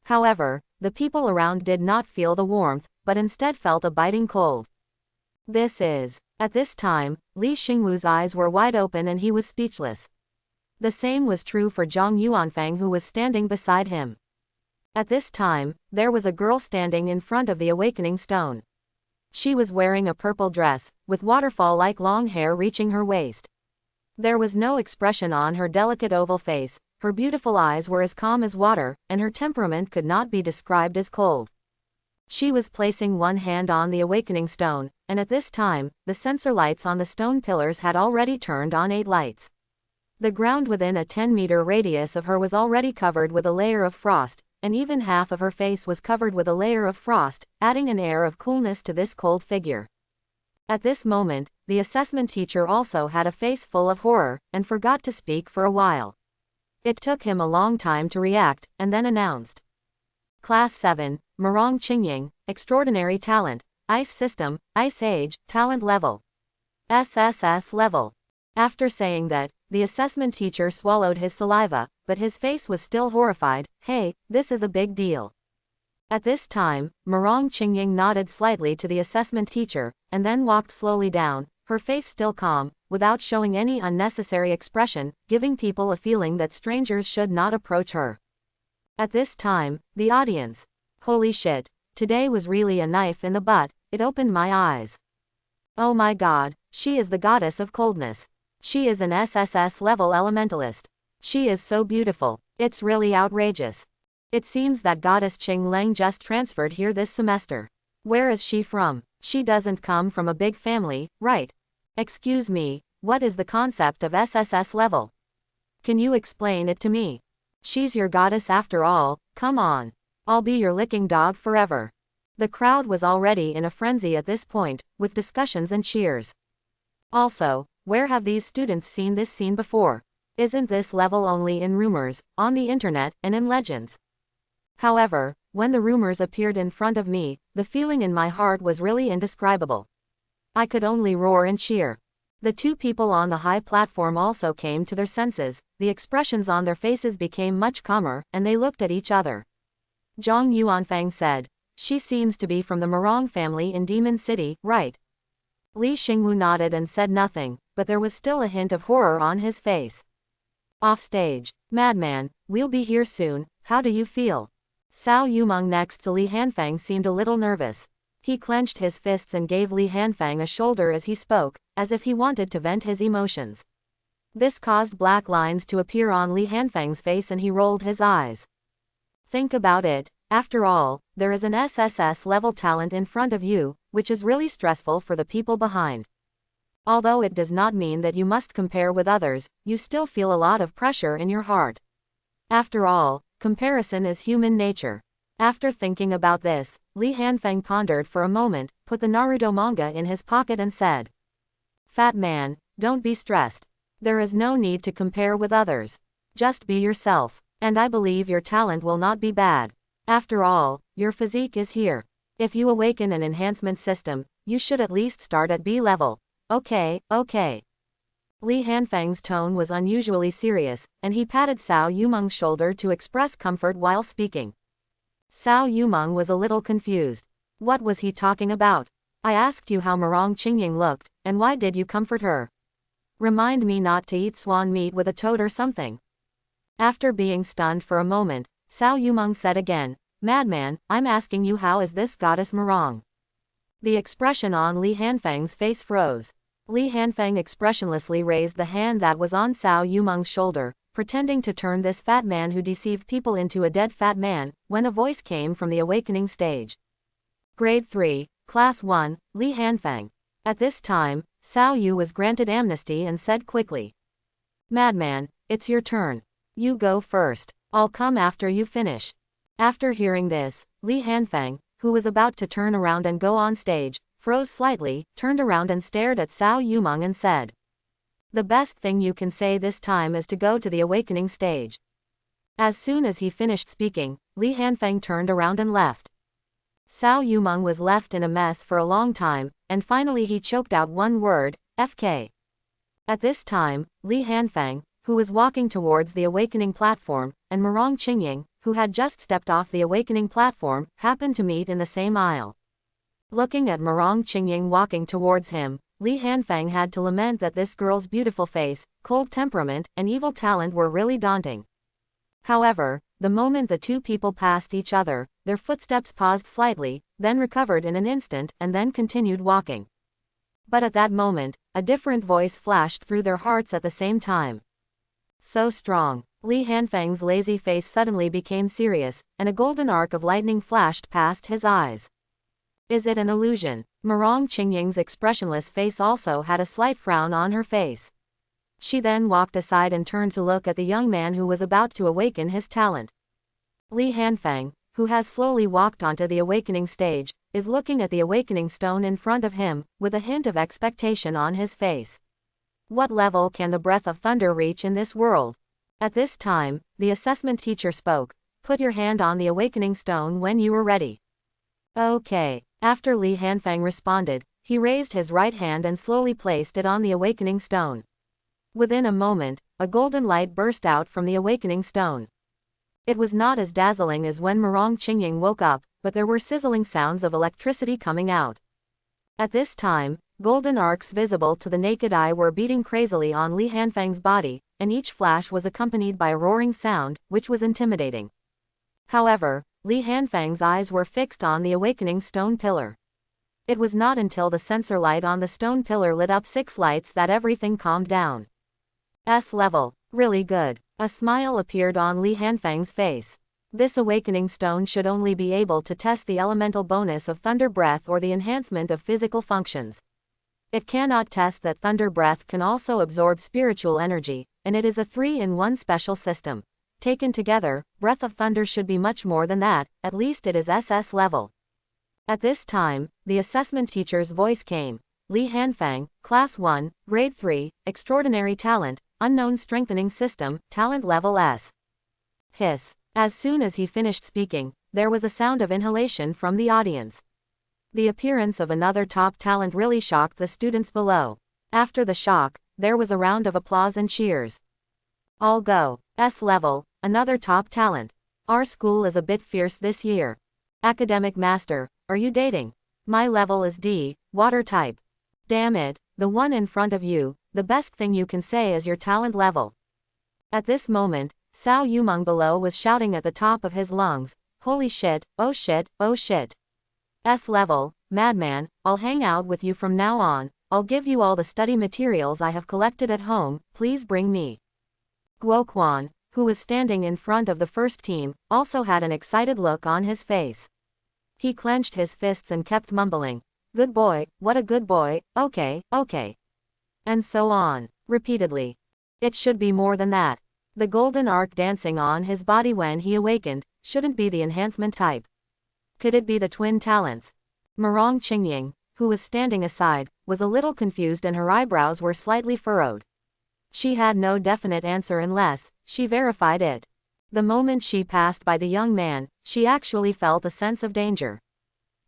However, the people around did not feel the warmth, but instead felt a biting cold. At this time, Li Xingwu's eyes were wide open and he was speechless. The same was true for Zhang Yuanfang, who was standing beside him. At this time, there was a girl standing in front of the awakening stone. She was wearing a purple dress, with waterfall-like long hair reaching her waist. There was no expression on her delicate oval face, her beautiful eyes were as calm as water, and her temperament could not be described as cold. She was placing one hand on the awakening stone, and at this time, the sensor lights on the stone pillars had already turned on 8 lights. The ground within a 10-meter radius of her was already covered with a layer of frost, and even half of her face was covered with a layer of frost, adding an air of coolness to this cold figure. At this moment, the assessment teacher also had a face full of horror, and forgot to speak for a while. It took him a long time to react, and then announced. Class 7, Murong Qingying, Extraordinary Talent, Ice System, Ice Age, Talent Level. SSS Level. After saying that, the assessment teacher swallowed his saliva, but his face was still horrified. "Hey, this is a big deal." At this time, Murong Qingying nodded slightly to the assessment teacher, and then walked slowly down, her face still calm, without showing any unnecessary expression, giving people a feeling that strangers should not approach her. At this time, the audience. Holy shit. Today was really a knife in the butt, it opened my eyes. Oh my god, she is the goddess of coldness. She is an SSS level elementalist. She is so beautiful. It's really outrageous. It seems that goddess Qing Leng just transferred here this semester. Where is she from? She doesn't come from a big family, right? Excuse me, what is the concept of SSS level? Can you explain it to me? She's your goddess after all, come on. I'll be your licking dog forever. The crowd was already in a frenzy at this point, with discussions and cheers. Also, where have these students seen this scene before? Isn't this level only in rumors, on the internet, and in legends? However, when the rumors appeared in front of me, the feeling in my heart was really indescribable. I could only roar and cheer. The two people on the high platform also came to their senses, the expressions on their faces became much calmer, and they looked at each other. Zhang Yuanfang said, "She seems to be from the Murong family in Demon City, right?" Li Xingwu nodded and said nothing, but there was still a hint of horror on his face. Offstage. Madman, we'll be here soon, how do you feel? Cao Yumeng next to Li Hanfang seemed a little nervous. He clenched his fists and gave Li Hanfang a shoulder as he spoke, as if he wanted to vent his emotions. This caused black lines to appear on Li Hanfang's face and he rolled his eyes. Think about it, after all, there is an SSS level talent in front of you, which is really stressful for the people behind. Although it does not mean that you must compare with others, you still feel a lot of pressure in your heart. After all, comparison is human nature. After thinking about this, Li Hanfang pondered for a moment, put the Naruto manga in his pocket and said, "Fat man, don't be stressed. There is no need to compare with others. Just be yourself, and I believe your talent will not be bad. After all, your physique is here. If you awaken an enhancement system, you should at least start at B level. Okay, okay." Li Hanfang's tone was unusually serious, and he patted Cao Yumeng's shoulder to express comfort while speaking. Cao Yumeng was a little confused. What was he talking about? I asked you how Murong Qingying looked, and why did you comfort her? Remind me not to eat swan meat with a toad or something. After being stunned for a moment, Cao Yumeng said again, "Madman, I'm asking you how is this goddess Murong?" The expression on Li Hanfang's face froze. Li Hanfang expressionlessly raised the hand that was on Cao Yumeng's shoulder, pretending to turn this fat man who deceived people into a dead fat man, when a voice came from the awakening stage. Grade 3, Class 1, Li Hanfang. At this time, Cao Yu was granted amnesty and said quickly, "Madman, it's your turn. You go first. I'll come after you finish." After hearing this, Li Hanfang, who was about to turn around and go on stage, froze slightly, turned around and stared at Cao Yumeng and said, "The best thing you can say this time is to go to the awakening stage." As soon as he finished speaking, Li Hanfang turned around and left. Cao Yumeng was left in a mess for a long time, and finally he choked out one word, "FK." At this time, Li Hanfang, who was walking towards the awakening platform, and Murong Qingying, who had just stepped off the awakening platform, happened to meet in the same aisle. Looking at Murong Qingying walking towards him, Li Hanfang had to lament that this girl's beautiful face, cold temperament, and evil talent were really daunting. However, the moment the two people passed each other, their footsteps paused slightly, then recovered in an instant, and then continued walking. But at that moment, a different voice flashed through their hearts at the same time. So strong. Li Hanfang's lazy face suddenly became serious, and a golden arc of lightning flashed past his eyes. Is it an illusion? Murong Qingying's expressionless face also had a slight frown on her face. She then walked aside and turned to look at the young man who was about to awaken his talent. Li Hanfang, who has slowly walked onto the awakening stage, is looking at the awakening stone in front of him, with a hint of expectation on his face. What level can the breath of thunder reach in this world? At this time, the assessment teacher spoke. "Put your hand on the awakening stone when you are ready." Okay. After Li Hanfang responded, he raised his right hand and slowly placed it on the awakening stone. Within a moment, a golden light burst out from the awakening stone. It was not as dazzling as when Murong Qingying woke up, but there were sizzling sounds of electricity coming out. At this time, Golden arcs visible to the naked eye were beating crazily on Li Hanfeng's body, and each flash was accompanied by a roaring sound, which was intimidating. However, Li Hanfeng's eyes were fixed on the awakening stone pillar. It was not until the sensor light on the stone pillar lit up 6 lights that everything calmed down. S level. Really good. A smile appeared on Li Hanfeng's face. This awakening stone should only be able to test the elemental bonus of thunder breath or the enhancement of physical functions. It cannot test that thunder breath can also absorb spiritual energy, and it is a 3-in-1 special system. Taken together, Breath of Thunder should be much more than that, at least it is SS level. At this time, the assessment teacher's voice came. Li Hanfeng, Class 1, Grade 3, Extraordinary Talent, Unknown Strengthening System, Talent Level S. Hiss. As soon as he finished speaking, there was a sound of inhalation from the audience. The appearance of another top talent really shocked the students below. After the shock, there was a round of applause and cheers. All go. S level, another top talent. Our school is a bit fierce this year. Academic Master, are you dating? My level is D, water type. Damn it, the one in front of you, the best thing you can say is your talent level. At this moment, Cao Yumeng below was shouting at the top of his lungs, holy shit, oh shit, oh shit. S level, madman, I'll hang out with you from now on, I'll give you all the study materials I have collected at home, please bring me. Guo Quan, who was standing in front of the first team, also had an excited look on his face. He clenched his fists and kept mumbling, good boy, what a good boy, okay, okay. And so on, repeatedly. It should be more than that. The golden arc dancing on his body when he awakened, shouldn't be the enhancement type. Could it be the twin talents? Murong Qingying, who was standing aside, was a little confused and her eyebrows were slightly furrowed. She had no definite answer unless she verified it. The moment she passed by the young man, she actually felt a sense of danger.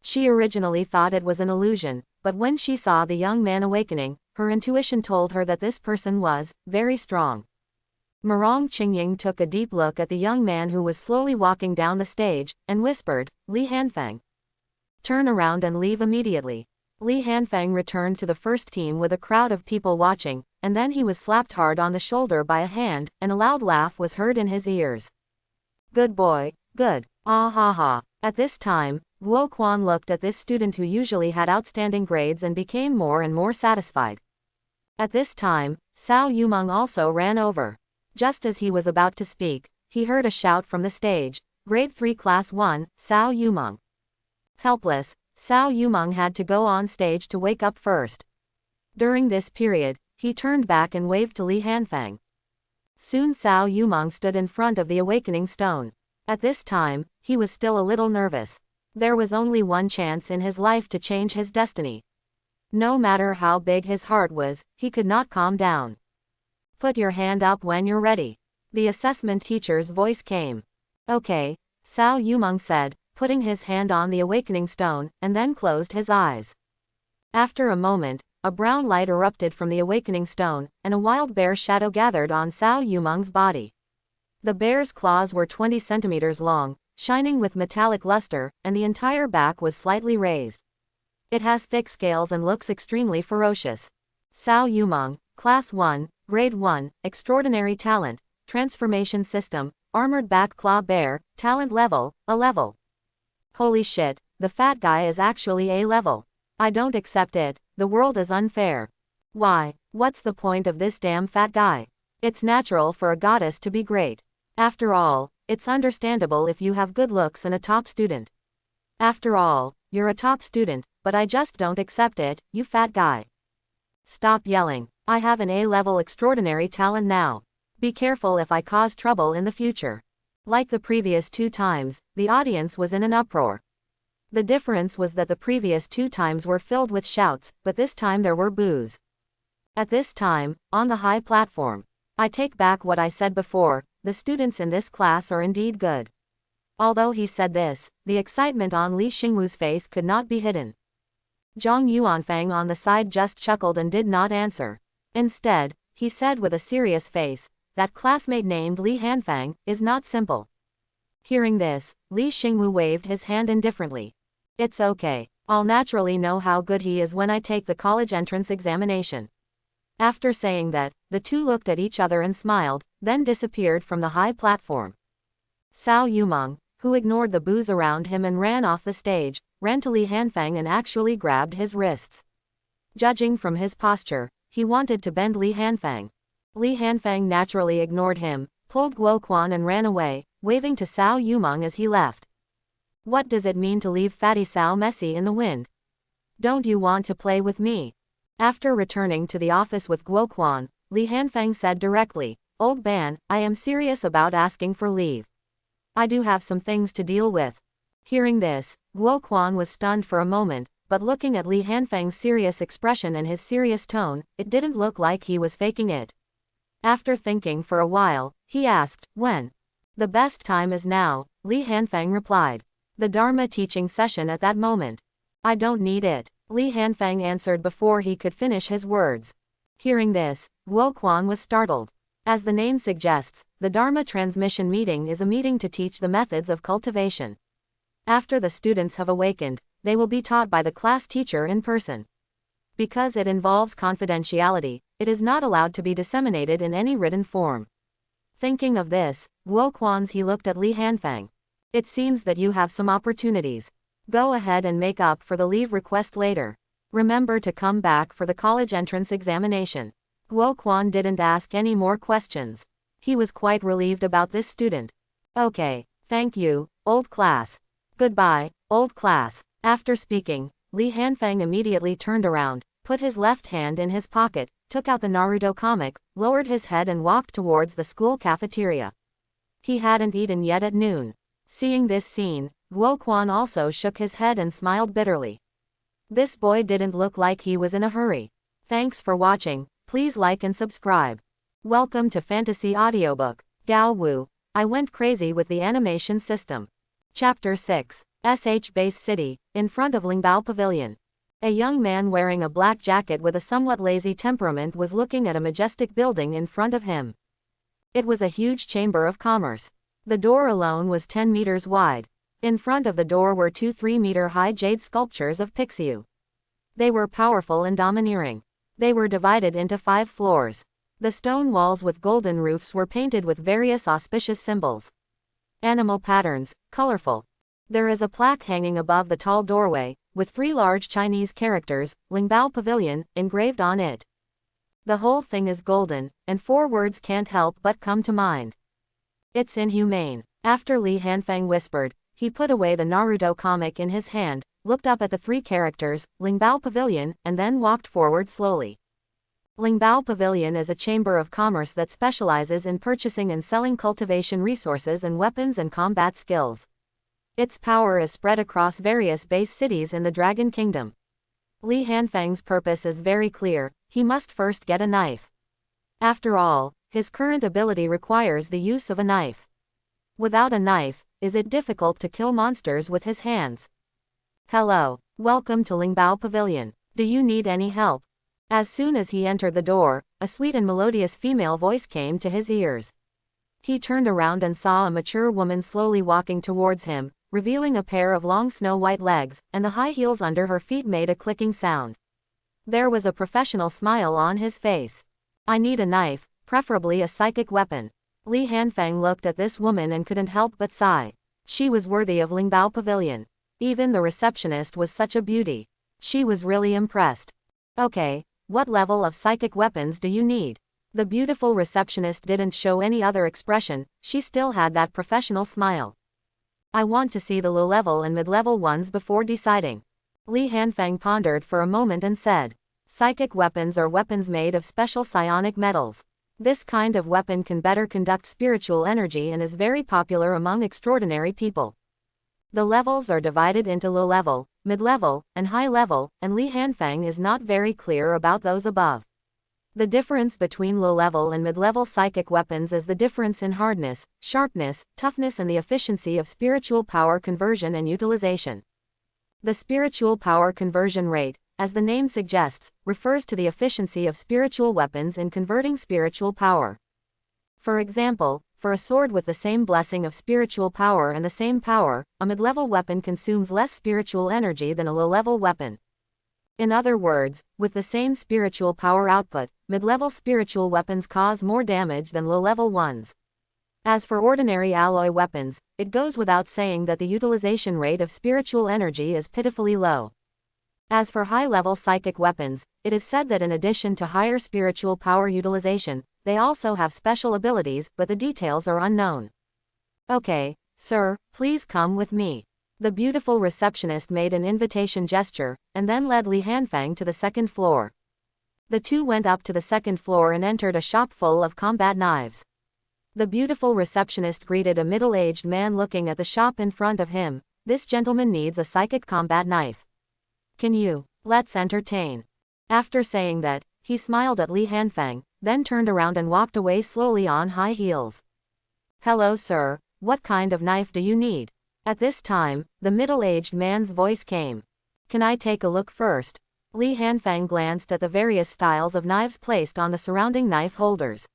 She originally thought it was an illusion, but when she saw the young man awakening, her intuition told her that this person was very strong. Murong Qingying took a deep look at the young man who was slowly walking down the stage, and whispered, Li Hanfeng. Turn around and leave immediately. Li Hanfeng returned to the first team with a crowd of people watching, and then he was slapped hard on the shoulder by a hand, and a loud laugh was heard in his ears. Good boy, good, ah ha ha. At this time, Guo Quan looked at this student who usually had outstanding grades and became more and more satisfied. At this time, Cao Yumeng also ran over. Just as he was about to speak, he heard a shout from the stage, Grade 3 Class 1, Cao Yumeng. Helpless, Cao Yumeng had to go on stage to wake up first. During this period, he turned back and waved to Li Hanfeng. Soon Cao Yumeng stood in front of the awakening stone. At this time, he was still a little nervous. There was only one chance in his life to change his destiny. No matter how big his heart was, he could not calm down. Put your hand up when you're ready. The assessment teacher's voice came. Okay, Cao Yumeng said, putting his hand on the awakening stone, and then closed his eyes. After a moment, a brown light erupted from the awakening stone, and a wild bear shadow gathered on Cao Yumeng's body. The bear's claws were 20 centimeters long, shining with metallic luster, and the entire back was slightly raised. It has thick scales and looks extremely ferocious. Cao Yumeng, Class 1, Grade 1, Extraordinary Talent, Transformation System, Armored Back Claw Bear, Talent Level, A level. Holy shit, the fat guy is actually A level. I don't accept it, the world is unfair. Why, what's the point of this damn fat guy? It's natural for a goddess to be great. After all, it's understandable if you have good looks and a top student. After all, you're a top student, but I just don't accept it, you fat guy. Stop yelling, I have an A-level extraordinary talent now. Be careful if I cause trouble in the future. Like the previous 2 times, the audience was in an uproar. The difference was that the previous 2 times were filled with shouts, but this time there were boos. At this time, on the high platform, I take back what I said before, the students in this class are indeed good. Although he said this, the excitement on Li Xingwu's face could not be hidden. Zhang Yuanfang on the side just chuckled and did not answer. Instead, he said with a serious face, that classmate named Li Hanfeng is not simple. Hearing this, Li Xingwu waved his hand indifferently. It's okay. I'll naturally know how good he is when I take the college entrance examination. After saying that, the two looked at each other and smiled, then disappeared from the high platform. Cao Yumeng, who ignored the boos around him and ran off the stage, ran to Li Hanfang and actually grabbed his wrists. Judging from his posture, he wanted to bend Li Hanfang. Li Hanfang naturally ignored him, pulled Guo Quan and ran away, waving to Cao Yumeng as he left. What does it mean to leave Fatty Cao messy in the wind? Don't you want to play with me? After returning to the office with Guo Quan, Li Hanfang said directly, Old man, I am serious about asking for leave. I do have some things to deal with. Hearing this, Guo Quan was stunned for a moment, but looking at Li Hanfang's serious expression and his serious tone, it didn't look like he was faking it. After thinking for a while, he asked, when? The best time is now, Li Hanfang replied. The Dharma teaching session at that moment. I don't need it, Li Hanfang answered before he could finish his words. Hearing this, Guo Quan was startled. As the name suggests, the Dharma transmission meeting is a meeting to teach the methods of cultivation. After the students have awakened, they will be taught by the class teacher in person. Because it involves confidentiality, it is not allowed to be disseminated in any written form. Thinking of this, Guo Quan's he looked at Li Hanfang. It seems that you have some opportunities. Go ahead and make up for the leave request later. Remember to come back for the college entrance examination. Guo Quan didn't ask any more questions. He was quite relieved about this student. Okay, thank you, old class. Goodbye, old class. After speaking, Li Hanfang immediately turned around, put his left hand in his pocket, took out the Naruto comic, lowered his head and walked towards the school cafeteria. He hadn't eaten yet at noon. Seeing this scene, Guo Quan also shook his head and smiled bitterly. This boy didn't look like he was in a hurry. Thanks for watching, please like and subscribe. Welcome to Fantasy Audiobook, Gao Wu. I went crazy with the animation system. Chapter 6, SH Base City, in front of Lingbao Pavilion. A young man wearing a black jacket with a somewhat lazy temperament was looking at a majestic building in front of him. It was a huge chamber of commerce. The door alone was 10 meters wide. In front of the door were two 3-meter-high jade sculptures of Pixiu. They were powerful and domineering. They were divided into 5 floors. The stone walls with golden roofs were painted with various auspicious symbols. Animal patterns, colorful. There is a plaque hanging above the tall doorway, with 3 large Chinese characters, Lingbao Pavilion, engraved on it. The whole thing is golden, and 4 words can't help but come to mind. It's inhumane. After Li Hanfang whispered, he put away the Naruto comic in his hand, looked up at the 3 characters, Lingbao Pavilion, and then walked forward slowly. Lingbao Pavilion is a chamber of commerce that specializes in purchasing and selling cultivation resources and weapons and combat skills. Its power is spread across various base cities in the Dragon Kingdom. Li Hanfang's purpose is very clear, he must first get a knife. After all, his current ability requires the use of a knife. Without a knife, is it difficult to kill monsters with his hands? Hello, welcome to Lingbao Pavilion. Do you need any help? As soon as he entered the door, a sweet and melodious female voice came to his ears. He turned around and saw a mature woman slowly walking towards him, revealing a pair of long snow-white legs, and the high heels under her feet made a clicking sound. There was a professional smile on his face. I need a knife, preferably a psychic weapon. Li Hanfang looked at this woman and couldn't help but sigh. She was worthy of Lingbao Pavilion. Even the receptionist was such a beauty. She was really impressed. Okay, what level of psychic weapons do you need? The beautiful receptionist didn't show any other expression, she still had that professional smile. I want to see the low-level and mid-level ones before deciding. Li Hanfang pondered for a moment and said, psychic weapons are weapons made of special psionic metals. This kind of weapon can better conduct spiritual energy and is very popular among extraordinary people. The levels are divided into low-level, mid-level, and high-level, and Li Hanfang is not very clear about those above. The difference between low-level and mid-level psychic weapons is the difference in hardness, sharpness, toughness and the efficiency of spiritual power conversion and utilization. The spiritual power conversion rate, as the name suggests, refers to the efficiency of spiritual weapons in converting spiritual power. For example, for a sword with the same blessing of spiritual power and the same power, a mid-level weapon consumes less spiritual energy than a low-level weapon. In other words, with the same spiritual power output, mid-level spiritual weapons cause more damage than low-level ones. As for ordinary alloy weapons, it goes without saying that the utilization rate of spiritual energy is pitifully low. As for high-level psychic weapons, it is said that in addition to higher spiritual power utilization, they also have special abilities, but the details are unknown. Okay, sir, please come with me. The beautiful receptionist made an invitation gesture, and then led Li Hanfang to the second floor. The two went up to the second floor and entered a shop full of combat knives. The beautiful receptionist greeted a middle-aged man looking at the shop in front of him. This gentleman needs a psychic combat knife. Can you? Let's entertain. After saying that, he smiled at Li Hanfang, then turned around and walked away slowly on high heels. Hello sir, what kind of knife do you need? At this time, the middle-aged man's voice came. Can I take a look first? Li Hanfang glanced at the various styles of knives placed on the surrounding knife holders.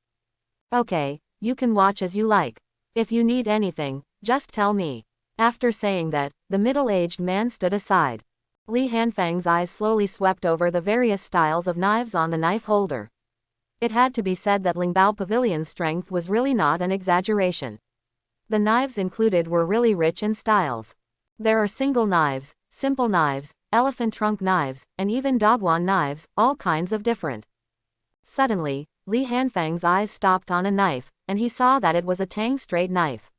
Okay, you can watch as you like. If you need anything, just tell me. After saying that, the middle-aged man stood aside. Li Hanfang's eyes slowly swept over the various styles of knives on the knife holder. It had to be said that Lingbao Pavilion's strength was really not an exaggeration. The knives included were really rich in styles. There are single knives, simple knives, elephant trunk knives, and even dogwon knives, all kinds of different. Suddenly, Li Hanfang's eyes stopped on a knife, and he saw that it was a tang straight knife.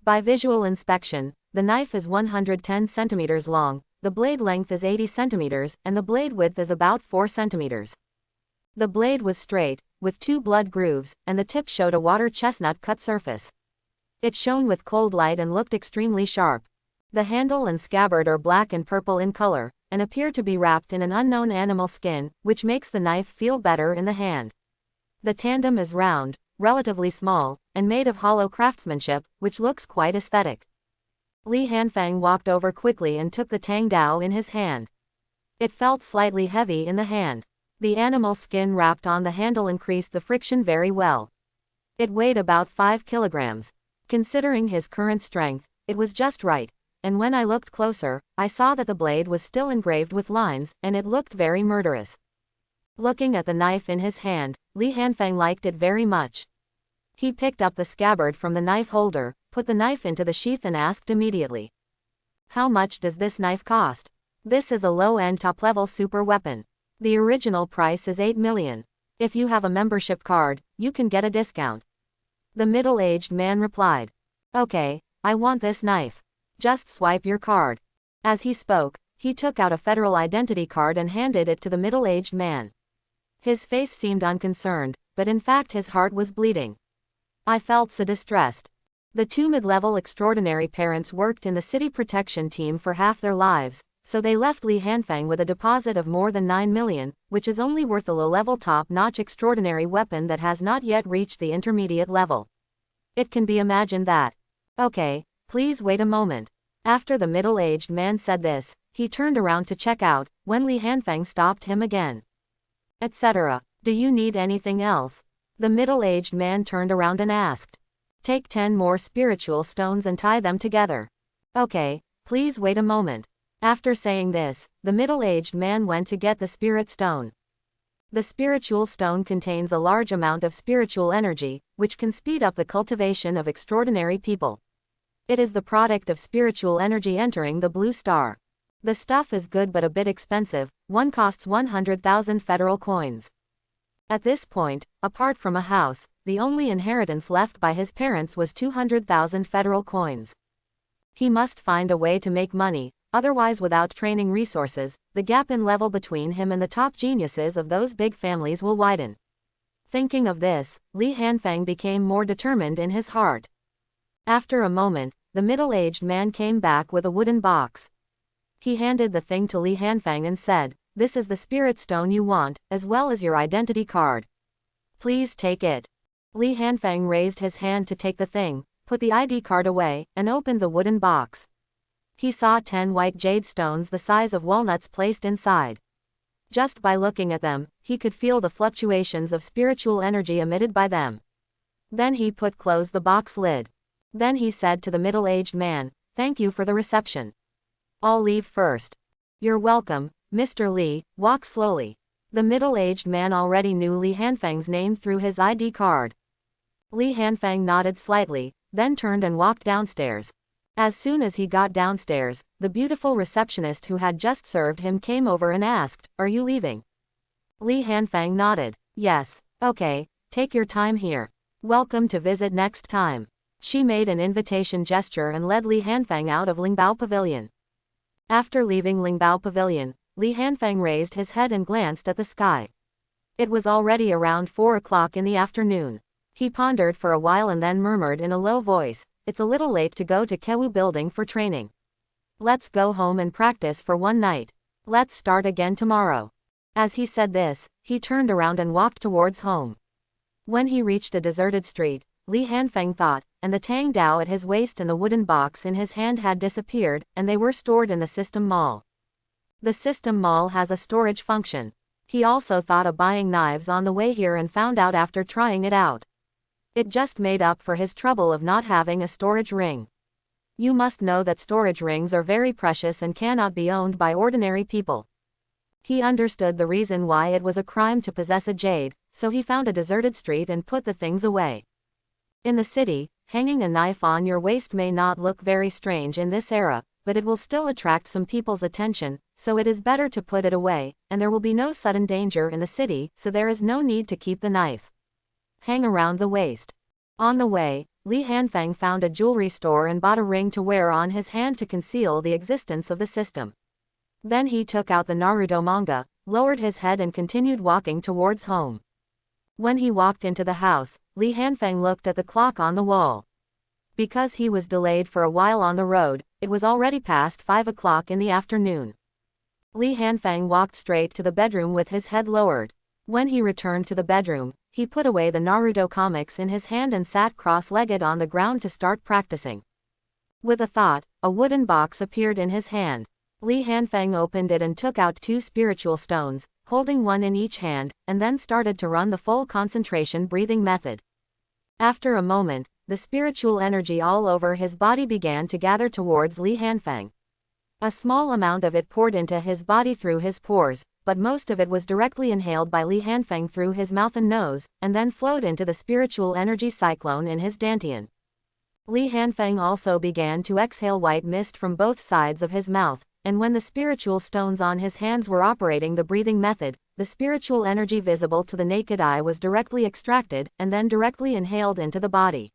By visual inspection, the knife is 110 centimeters long, the blade length is 80 centimeters, and the blade width is about 4 centimeters. The blade was straight, with 2 blood grooves, and the tip showed a water chestnut cut surface. It shone with cold light and looked extremely sharp. The handle and scabbard are black and purple in color, and appear to be wrapped in an unknown animal skin, which makes the knife feel better in the hand. The tandem is round, relatively small, and made of hollow craftsmanship, which looks quite aesthetic. Li Hanfang walked over quickly and took the tang dao in his hand. It felt slightly heavy in the hand. The animal skin wrapped on the handle increased the friction very well. It weighed about 5 kilograms. Considering his current strength, it was just right, and when I looked closer, I saw that the blade was still engraved with lines, and it looked very murderous. Looking at the knife in his hand, Li Hanfang liked it very much. He picked up the scabbard from the knife holder, put the knife into the sheath and asked immediately. How much does this knife cost? This is a low-end top-level super weapon. The original price is 8 million. If you have a membership card, you can get a discount. The middle-aged man replied. Okay, I want this knife. Just swipe your card. As he spoke, he took out a federal identity card and handed it to the middle-aged man. His face seemed unconcerned, but in fact his heart was bleeding. I felt so distressed. The 2 mid-level extraordinary parents worked in the city protection team for half their lives, so they left Li Hanfang with a deposit of more than 9 million, which is only worth a low-level top-notch extraordinary weapon that has not yet reached the intermediate level. It can be imagined that. Okay, please wait a moment. After the middle-aged man said this, he turned around to check out, when Li Hanfang stopped him again. Etc. Do you need anything else? The middle-aged man turned around and asked. Take 10 more spiritual stones and tie them together. Okay, please wait a moment. After saying this, the middle-aged man went to get the spirit stone. The spiritual stone contains a large amount of spiritual energy, which can speed up the cultivation of extraordinary people. It is the product of spiritual energy entering the blue star. The stuff is good but a bit expensive, one costs 100,000 federal coins. At this point, apart from a house, the only inheritance left by his parents was 200,000 federal coins. He must find a way to make money, otherwise without training resources, the gap in level between him and the top geniuses of those big families will widen. Thinking of this, Li Hanfang became more determined in his heart. After a moment, the middle-aged man came back with a wooden box. He handed the thing to Li Hanfang and said, "This is the spirit stone you want, as well as your identity card. Please take it." Li Hanfang raised his hand to take the thing, put the ID card away, and opened the wooden box. He saw 10 white jade stones the size of walnuts placed inside. Just by looking at them, he could feel the fluctuations of spiritual energy emitted by them. Then he closed the box lid. Then he said to the middle-aged man, "Thank you for the reception. I'll leave first." "You're welcome, Mr. Li, walk slowly." The middle-aged man already knew Li Hanfeng's name through his ID card. Li Hanfeng nodded slightly, then turned and walked downstairs. As soon as he got downstairs, the beautiful receptionist who had just served him came over and asked, "Are you leaving?" Li Hanfeng nodded. "Yes, okay, take your time here. Welcome to visit next time." She made an invitation gesture and led Li Hanfeng out of Lingbao Pavilion. After leaving Lingbao Pavilion, Li Hanfeng raised his head and glanced at the sky. It was already around 4 o'clock in the afternoon. He pondered for a while and then murmured in a low voice, "It's a little late to go to Kewu building for training. Let's go home and practice for one night. Let's start again tomorrow." As he said this, he turned around and walked towards home. When he reached a deserted street, Li Hanfeng thought, and the Tang Dao at his waist and the wooden box in his hand had disappeared, and they were stored in the system mall. The system mall has a storage function. He also thought of buying knives on the way here and found out after trying it out. It just made up for his trouble of not having a storage ring. You must know that storage rings are very precious and cannot be owned by ordinary people. He understood the reason why it was a crime to possess a jade, so he found a deserted street and put the things away. In the city, hanging a knife on your waist may not look very strange in this era, but it will still attract some people's attention, so it is better to put it away, and there will be no sudden danger in the city, so there is no need to keep the knife hang around the waist. On the way, Li Hanfeng found a jewelry store and bought a ring to wear on his hand to conceal the existence of the system. Then he took out the Naruto manga, lowered his head and continued walking towards home. When he walked into the house, Li Hanfeng looked at the clock on the wall. Because he was delayed for a while on the road, it was already past 5 o'clock in the afternoon. Li Hanfeng walked straight to the bedroom with his head lowered. When he returned to the bedroom, he put away the Naruto comics in his hand and sat cross-legged on the ground to start practicing. With a thought, a wooden box appeared in his hand. Li Hanfeng opened it and took out 2 spiritual stones, holding one in each hand, and then started to run the full concentration breathing method. After a moment, the spiritual energy all over his body began to gather towards Li Hanfeng. A small amount of it poured into his body through his pores, but most of it was directly inhaled by Li Hanfeng through his mouth and nose, and then flowed into the spiritual energy cyclone in his dantian. Li Hanfeng also began to exhale white mist from both sides of his mouth, and when the spiritual stones on his hands were operating the breathing method, the spiritual energy visible to the naked eye was directly extracted, and then directly inhaled into the body.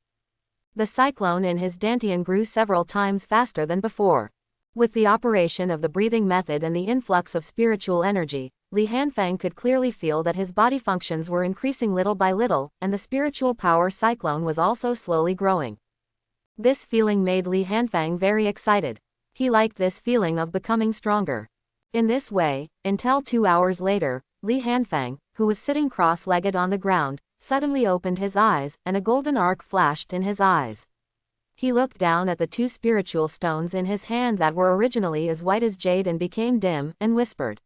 The cyclone in his dantian grew several times faster than before. With the operation of the breathing method and the influx of spiritual energy, Li Hanfeng could clearly feel that his body functions were increasing little by little, and the spiritual power cyclone was also slowly growing. This feeling made Li Hanfeng very excited. He liked this feeling of becoming stronger. In this way, until 2 hours later, Li Hanfeng, who was sitting cross-legged on the ground, suddenly opened his eyes, and a golden arc flashed in his eyes. He looked down at the 2 spiritual stones in his hand that were originally as white as jade and became dim, and whispered.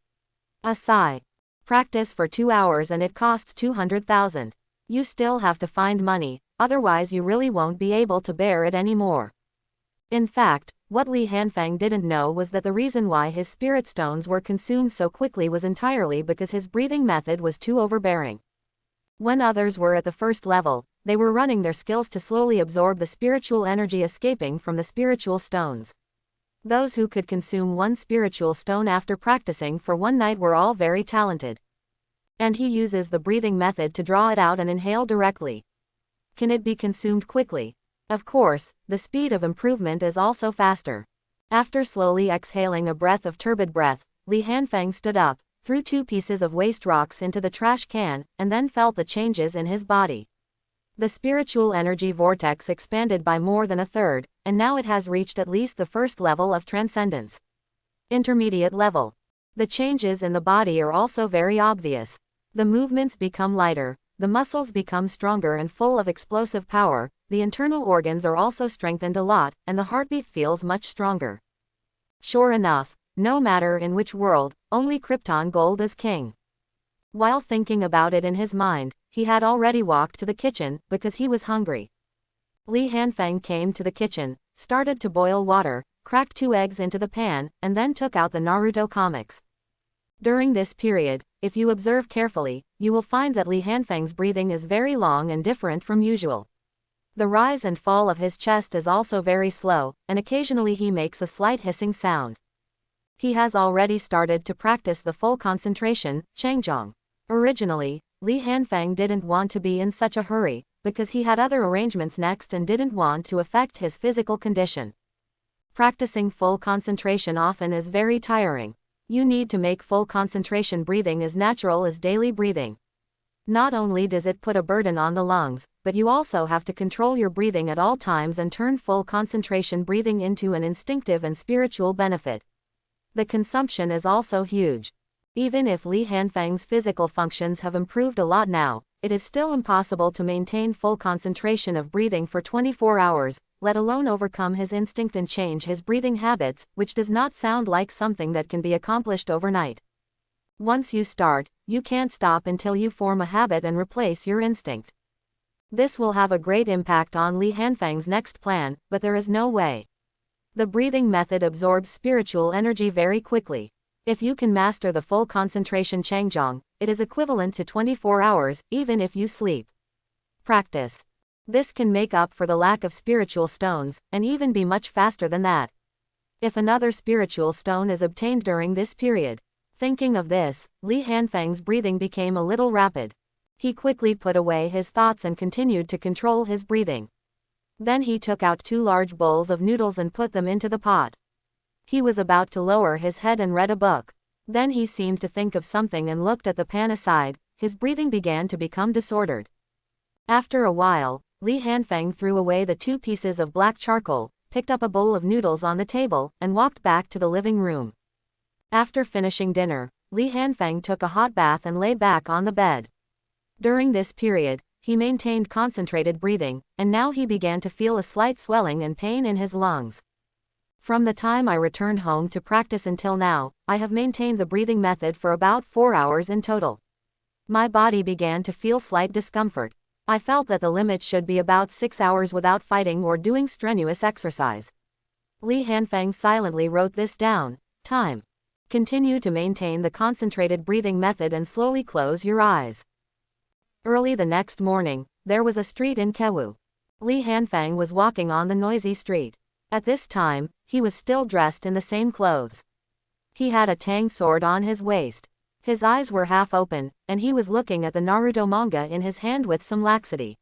A sigh. Practice for 2 hours and it costs 200,000. You still have to find money, otherwise you really won't be able to bear it anymore. In fact, what Li Hanfeng didn't know was that the reason why his spirit stones were consumed so quickly was entirely because his breathing method was too overbearing. When others were at the first level, they were running their skills to slowly absorb the spiritual energy escaping from the spiritual stones. Those who could consume 1 spiritual stone after practicing for 1 night were all very talented. And he uses the breathing method to draw it out and inhale directly. Can it be consumed quickly? Of course, the speed of improvement is also faster. After slowly exhaling a breath of turbid breath, Li Hanfeng stood up, threw 2 pieces of waste rocks into the trash can, and then felt the changes in his body. The spiritual energy vortex expanded by more than a third, and now it has reached at least the first level of transcendence. Intermediate level. The changes in the body are also very obvious. The movements become lighter, the muscles become stronger and full of explosive power, the internal organs are also strengthened a lot, and the heartbeat feels much stronger. Sure enough, no matter in which world, only Krypton Gold is king. While thinking about it in his mind, he had already walked to the kitchen, because he was hungry. Li Hanfeng came to the kitchen, started to boil water, cracked 2 eggs into the pan, and then took out the Naruto comics. During this period, if you observe carefully, you will find that Li Hanfeng's breathing is very long and different from usual. The rise and fall of his chest is also very slow, and occasionally he makes a slight hissing sound. He has already started to practice the full concentration, Changjong. Originally, Li Hanfeng didn't want to be in such a hurry, because he had other arrangements next and didn't want to affect his physical condition. Practicing full concentration often is very tiring. You need to make full concentration breathing as natural as daily breathing. Not only does it put a burden on the lungs, but you also have to control your breathing at all times and turn full concentration breathing into an instinctive and spiritual benefit. The consumption is also huge. Even if Li Hanfeng's physical functions have improved a lot now, it is still impossible to maintain full concentration of breathing for 24 hours, let alone overcome his instinct and change his breathing habits, which does not sound like something that can be accomplished overnight. Once you start, you can't stop until you form a habit and replace your instinct. This will have a great impact on Li Hanfeng's next plan, but there is no way. The breathing method absorbs spiritual energy very quickly. If you can master the full concentration Changjong, it is equivalent to 24 hours, even if you sleep. Practice. This can make up for the lack of spiritual stones, and even be much faster than that. If another spiritual stone is obtained during this period. Thinking of this, Li Hanfeng's breathing became a little rapid. He quickly put away his thoughts and continued to control his breathing. Then he took out 2 large bowls of noodles and put them into the pot. He was about to lower his head and read a book. Then he seemed to think of something and looked at the pan aside. His breathing began to become disordered. After a while, Li Hanfeng threw away the 2 pieces of black charcoal, picked up a bowl of noodles on the table, and walked back to the living room. After finishing dinner, Li Hanfeng took a hot bath and lay back on the bed. During this period, he maintained concentrated breathing, and now he began to feel a slight swelling and pain in his lungs. From the time I returned home to practice until now, I have maintained the breathing method for about 4 hours in total. My body began to feel slight discomfort. I felt that the limit should be about 6 hours without fighting or doing strenuous exercise. Li Hanfeng silently wrote this down. Time. Continue to maintain the concentrated breathing method and slowly close your eyes. Early the next morning, there was a street in Kewu. Li Hanfeng was walking on the noisy street. At this time, he was still dressed in the same clothes. He had a tang sword on his waist. His eyes were half open, and he was looking at the Naruto manga in his hand with some laxity.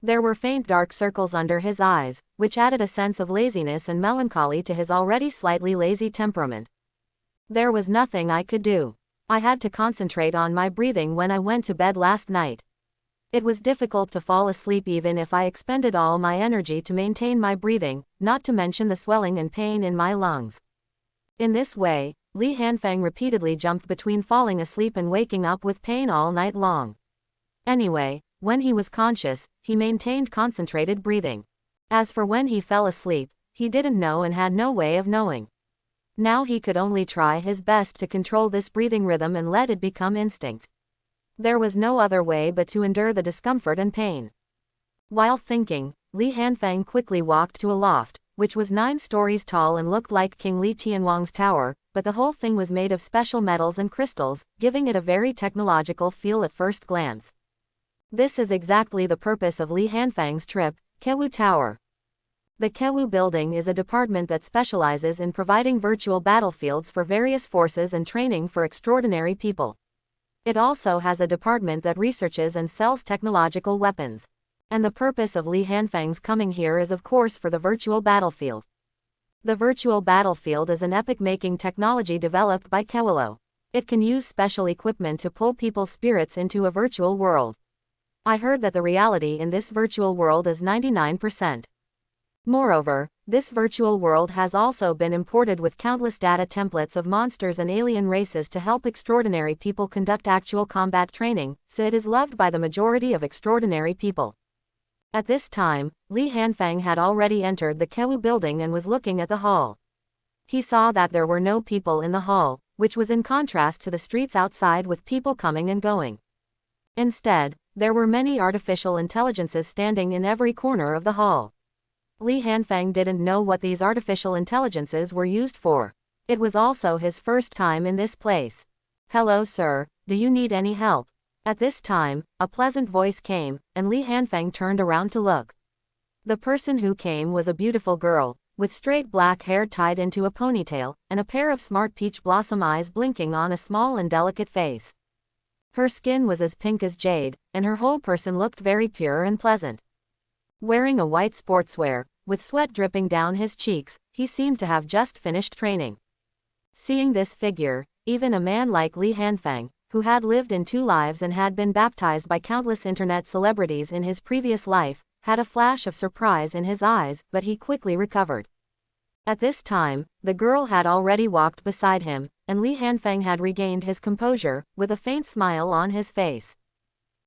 There were faint dark circles under his eyes, which added a sense of laziness and melancholy to his already slightly lazy temperament. There was nothing I could do. I had to concentrate on my breathing when I went to bed last night. It was difficult to fall asleep even if I expended all my energy to maintain my breathing, not to mention the swelling and pain in my lungs. In this way, Li Hanfeng repeatedly jumped between falling asleep and waking up with pain all night long. Anyway, when he was conscious, he maintained concentrated breathing. As for when he fell asleep, he didn't know and had no way of knowing. Now he could only try his best to control this breathing rhythm and let it become instinct. There was no other way but to endure the discomfort and pain. While thinking, Li Hanfeng quickly walked to a loft, which was 9 stories tall and looked like King Li Tianhuang's tower, but the whole thing was made of special metals and crystals, giving it a very technological feel at first glance. This is exactly the purpose of Li Hanfeng's trip, Kewu Tower. The Kewu building is a department that specializes in providing virtual battlefields for various forces and training for extraordinary people. It also has a department that researches and sells technological weapons. And the purpose of Li Hanfeng's coming here is of course for the virtual battlefield. The virtual battlefield is an epic-making technology developed by Kewilo. It can use special equipment to pull people's spirits into a virtual world. I heard that the reality in this virtual world is 99%. Moreover, this virtual world has also been imported with countless data templates of monsters and alien races to help extraordinary people conduct actual combat training, so it is loved by the majority of extraordinary people. At this time, Li Hanfeng had already entered the Kewu building and was looking at the hall. He saw that there were no people in the hall, which was in contrast to the streets outside with people coming and going. Instead, There were many artificial intelligences standing in every corner of the hall. Li Hanfeng didn't know what these artificial intelligences were used for. It was also his first time in this place. "Hello sir, do you need any help?" At this time, a pleasant voice came, and Li Hanfeng turned around to look. The person who came was a beautiful girl, with straight black hair tied into a ponytail, and a pair of smart peach blossom eyes blinking on a small and delicate face. Her skin was as pink as jade, and her whole person looked very pure and pleasant. Wearing a white sportswear, with sweat dripping down his cheeks, he seemed to have just finished training. Seeing this figure, even a man like Li Hanfeng, who had lived in 2 lives and had been baptized by countless internet celebrities in his previous life, had a flash of surprise in his eyes, but he quickly recovered. At this time, the girl had already walked beside him, and Li Hanfeng had regained his composure, with a faint smile on his face.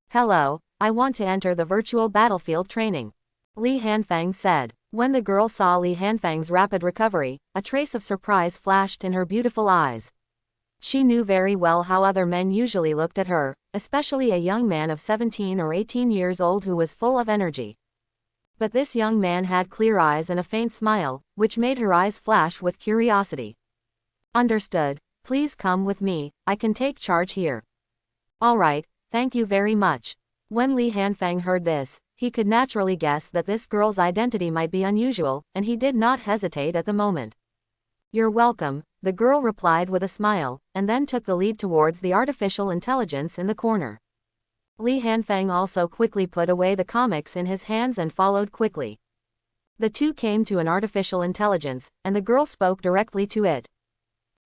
"Hello, I want to enter the virtual battlefield training," Li Hanfeng said. When the girl saw Li Hanfeng's rapid recovery, a trace of surprise flashed in her beautiful eyes. She knew very well how other men usually looked at her, especially a young man of 17 or 18 years old who was full of energy. But this young man had clear eyes and a faint smile, which made her eyes flash with curiosity. "Understood, please come with me, I can take charge here." "Alright, thank you very much." When Li Hanfeng heard this, he could naturally guess that this girl's identity might be unusual, and he did not hesitate at the moment. "You're welcome," the girl replied with a smile, and then took the lead towards the artificial intelligence in the corner. Li Hanfeng also quickly put away the comics in his hands and followed quickly. The two came to an artificial intelligence, and the girl spoke directly to it.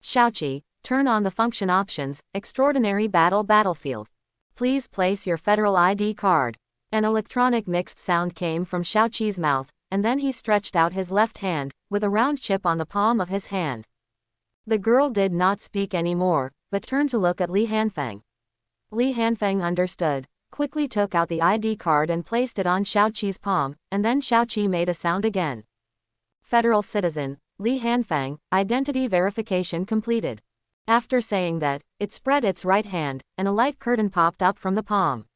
"Xiaoqi, turn on the function options, extraordinary battlefield. Please place your federal ID card." An electronic mixed sound came from Xiaoqi's mouth, and then he stretched out his left hand, with a round chip on the palm of his hand. The girl did not speak anymore, but turned to look at Li Hanfeng. Li Hanfeng understood, quickly took out the ID card and placed it on Xiaoqi's palm, and then Xiaoqi made a sound again. "Federal citizen, Li Hanfeng, identity verification completed." After saying that, it spread its right hand, and a light curtain popped up from the palm.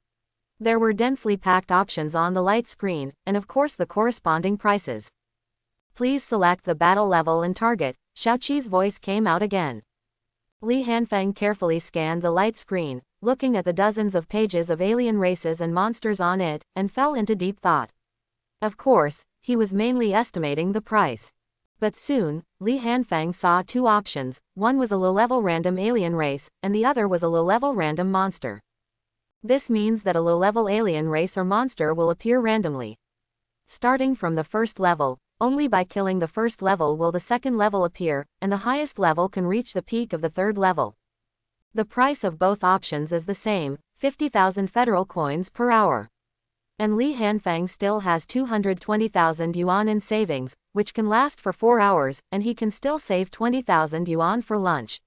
There were densely packed options on the light screen, and of course the corresponding prices. "Please select the battle level and target," Xiaoqi's voice came out again. Li Hanfeng carefully scanned the light screen, looking at the dozens of pages of alien races and monsters on it, and fell into deep thought. Of course, he was mainly estimating the price. But soon, Li Hanfeng saw 2 options, one was a low-level random alien race, and the other was a low-level random monster. This means that a low-level alien race or monster will appear randomly. Starting from the first level, only by killing the first level will the second level appear, and the highest level can reach the peak of the third level. The price of both options is the same, 50,000 federal coins per hour. And Li Hanfeng still has 220,000 yuan in savings, which can last for 4 hours, and he can still save 20,000 yuan for lunch.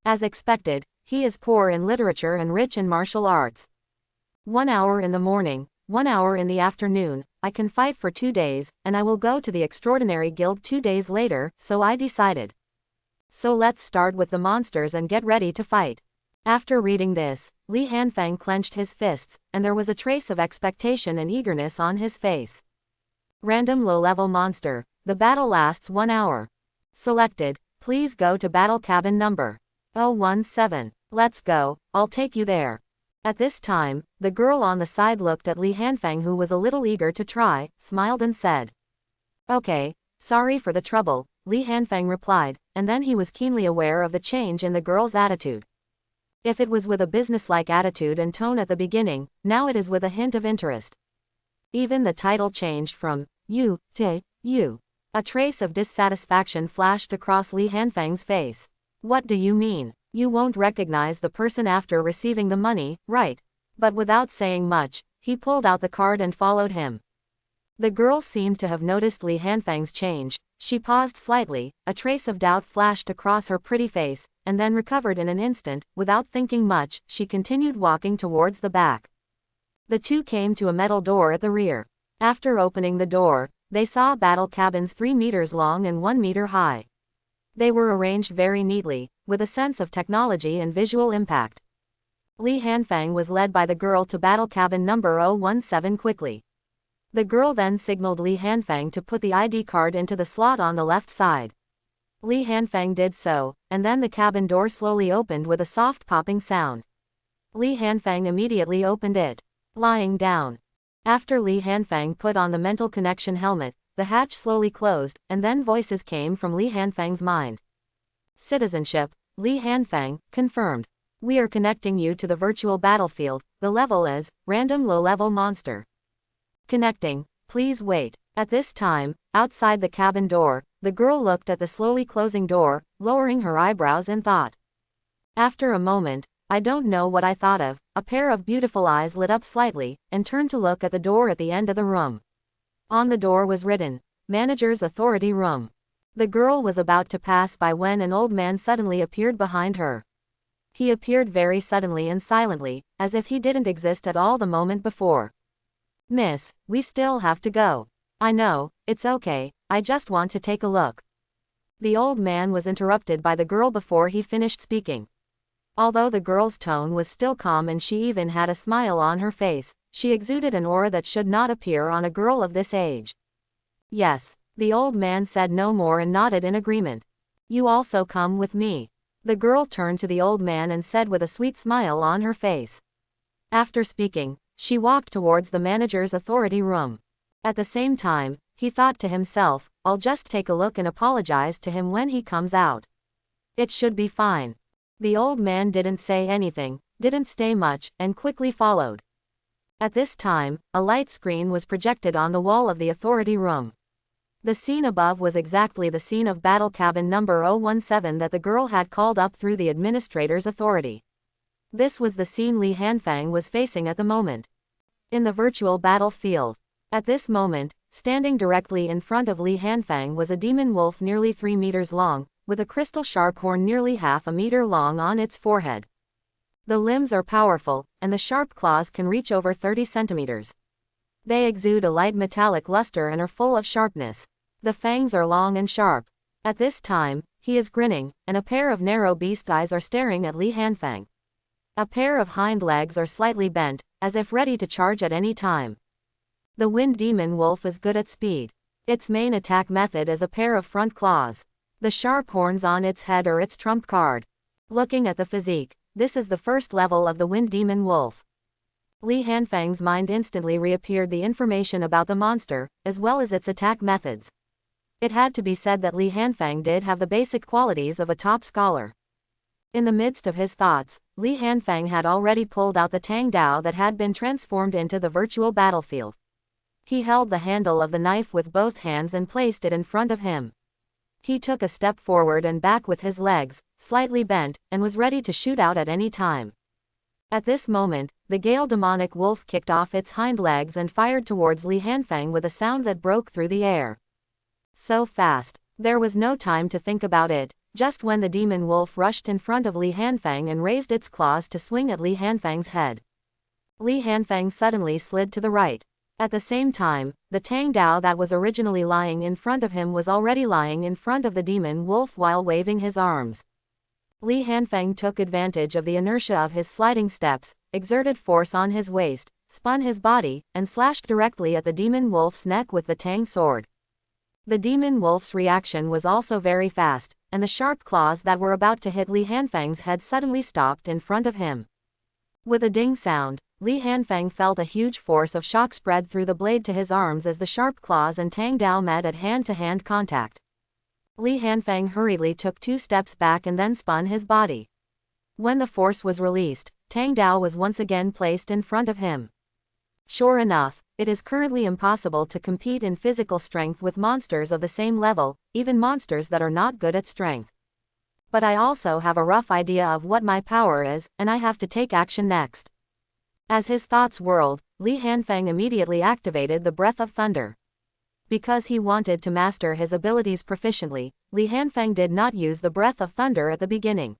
As expected, he is poor in literature and rich in martial arts. 1 hour in the morning, 1 hour in the afternoon, I can fight for 2 days, and I will go to the Extraordinary Guild 2 days later, so I decided. So let's start with the monsters and get ready to fight. After reading this, Li Hanfeng clenched his fists, and there was a trace of expectation and eagerness on his face. Random low-level monster. The battle lasts 1 hour. Selected. Please go to battle cabin number 017. Let's go, I'll take you there. At this time, the girl on the side looked at Li Hanfeng, who was a little eager to try, smiled and said, "Okay, sorry for the trouble," Li Hanfeng replied, and then he was keenly aware of the change in the girl's attitude. If it was with a businesslike attitude and tone at the beginning, now it is with a hint of interest. Even the title changed from you to you. A trace of dissatisfaction flashed across Li Hanfeng's face. "What do you mean? You won't recognize the person after receiving the money, right?" But without saying much, he pulled out the card and followed him. The girl seemed to have noticed Li Hanfeng's change. She paused slightly, a trace of doubt flashed across her pretty face, and then recovered in an instant. Without thinking much, she continued walking towards the back. The two came to a metal door at the rear. After opening the door, they saw battle cabins 3 meters long and 1 meter high. They were arranged very neatly, with a sense of technology and visual impact. Li Hanfang was led by the girl to battle cabin number 017 quickly. The girl then signaled Li Hanfang to put the ID card into the slot on the left side. Li Hanfang did so, and then the cabin door slowly opened with a soft popping sound. Li Hanfang immediately opened it. Lying down. After Li Hanfang put on the mental connection helmet, the hatch slowly closed, and then voices came from Li Hanfang's mind. Citizenship, Li Hanfang, confirmed. We are connecting you to the virtual battlefield. The level is random low-level monster. Connecting. Please wait. At this time, outside the cabin door, the girl looked at the slowly closing door, lowering her eyebrows in thought. After a moment, I don't know what I thought of, a pair of beautiful eyes lit up slightly, and turned to look at the door at the end of the room. On the door was written, Manager's Authority Room. The girl was about to pass by when an old man suddenly appeared behind her. He appeared very suddenly and silently, as if he didn't exist at all the moment before. Miss, we still have to go. I know, it's okay, I just want to take a look. The old man was interrupted by the girl before he finished speaking. Although the girl's tone was still calm and she even had a smile on her face, she exuded an aura that should not appear on a girl of this age. Yes, the old man said no more and nodded in agreement. You also come with me. The girl turned to the old man and said with a sweet smile on her face. After speaking, she walked towards the manager's authority room. At the same time, he thought to himself, I'll just take a look and apologize to him when he comes out. It should be fine. The old man didn't say anything, didn't stay much, and quickly followed. At this time, a light screen was projected on the wall of the authority room. The scene above was exactly the scene of battle cabin number 017 that the girl had called up through the administrator's authority. This was the scene Li Hanfang was facing at the moment. In the virtual battlefield. At this moment, standing directly in front of Li Hanfang was a demon wolf nearly 3 meters long, with a crystal sharp horn nearly half a meter long on its forehead. The limbs are powerful, and the sharp claws can reach over 30 centimeters. They exude a light metallic luster and are full of sharpness. The fangs are long and sharp. At this time, he is grinning, and a pair of narrow beast eyes are staring at Li Hanfang. A pair of hind legs are slightly bent, as if ready to charge at any time. The wind demon wolf is good at speed. Its main attack method is a pair of front claws. The sharp horns on its head are its trump card. Looking at the physique, this is the first level of the wind demon wolf. Li Hanfang's mind instantly reappeared the information about the monster, as well as its attack methods. It had to be said that Li Hanfang did have the basic qualities of a top scholar. In the midst of his thoughts, Li Hanfang had already pulled out the Tang Dao that had been transformed into the virtual battlefield. He held the handle of the knife with both hands and placed it in front of him. He took a step forward and back with his legs, slightly bent, and was ready to shoot out at any time. At this moment, the Gale demonic wolf kicked off its hind legs and fired towards Li Hanfang with a sound that broke through the air. So fast. There was no time to think about it, just when the demon wolf rushed in front of Li Hanfang and raised its claws to swing at Li Hanfang's head. Li Hanfang suddenly slid to the right. At the same time, the Tang Dao that was originally lying in front of him was already lying in front of the demon wolf while waving his arms. Li Hanfang took advantage of the inertia of his sliding steps, exerted force on his waist, spun his body, and slashed directly at the demon wolf's neck with the Tang sword. The demon wolf's reaction was also very fast, and the sharp claws that were about to hit Li Hanfang's head suddenly stopped in front of him. With a ding sound, Li Hanfang felt a huge force of shock spread through the blade to his arms as the sharp claws and Tang Dao met at hand-to-hand contact. Li Hanfang hurriedly took 2 steps back and then spun his body. When the force was released, Tang Dao was once again placed in front of him. Sure enough, it is currently impossible to compete in physical strength with monsters of the same level, even monsters that are not good at strength. But I also have a rough idea of what my power is, and I have to take action next. As his thoughts whirled, Li Hanfang immediately activated the Breath of Thunder. Because he wanted to master his abilities proficiently, Li Hanfang did not use the Breath of Thunder at the beginning.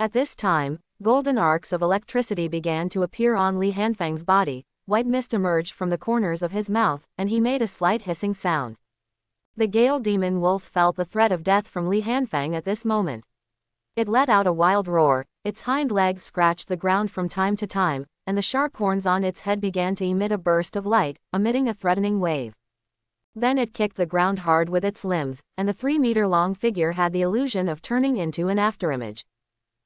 At this time, golden arcs of electricity began to appear on Li Hanfang's body, white mist emerged from the corners of his mouth, and he made a slight hissing sound. The Gale demon wolf felt the threat of death from Li Hanfang at this moment. It let out a wild roar, its hind legs scratched the ground from time to time, and the sharp horns on its head began to emit a burst of light, emitting a threatening wave. Then it kicked the ground hard with its limbs, and the 3-meter-long figure had the illusion of turning into an afterimage.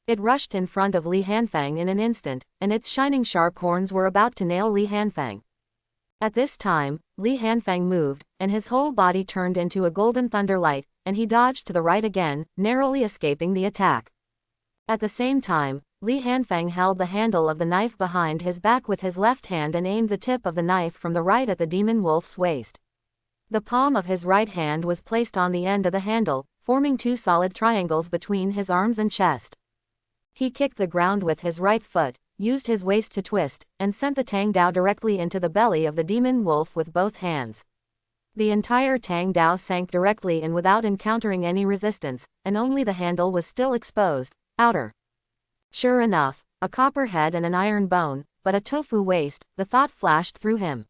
It rushed in front of Li Hanfang in an instant, and its shining sharp horns were about to nail Li Hanfang. At this time, Li Hanfang moved, and his whole body turned into a golden thunderlight, and he dodged to the right again, narrowly escaping the attack. At the same time, Li Hanfang held the handle of the knife behind his back with his left hand and aimed the tip of the knife from the right at the demon wolf's waist. The palm of his right hand was placed on the end of the handle, forming 2 solid triangles between his arms and chest. He kicked the ground with his right foot, used his waist to twist, and sent the Tang Dao directly into the belly of the demon wolf with both hands. The entire Tang Dao sank directly in without encountering any resistance, and only the handle was still exposed, outer. Sure enough, a copper head and an iron bone, but a tofu waist, the thought flashed through him.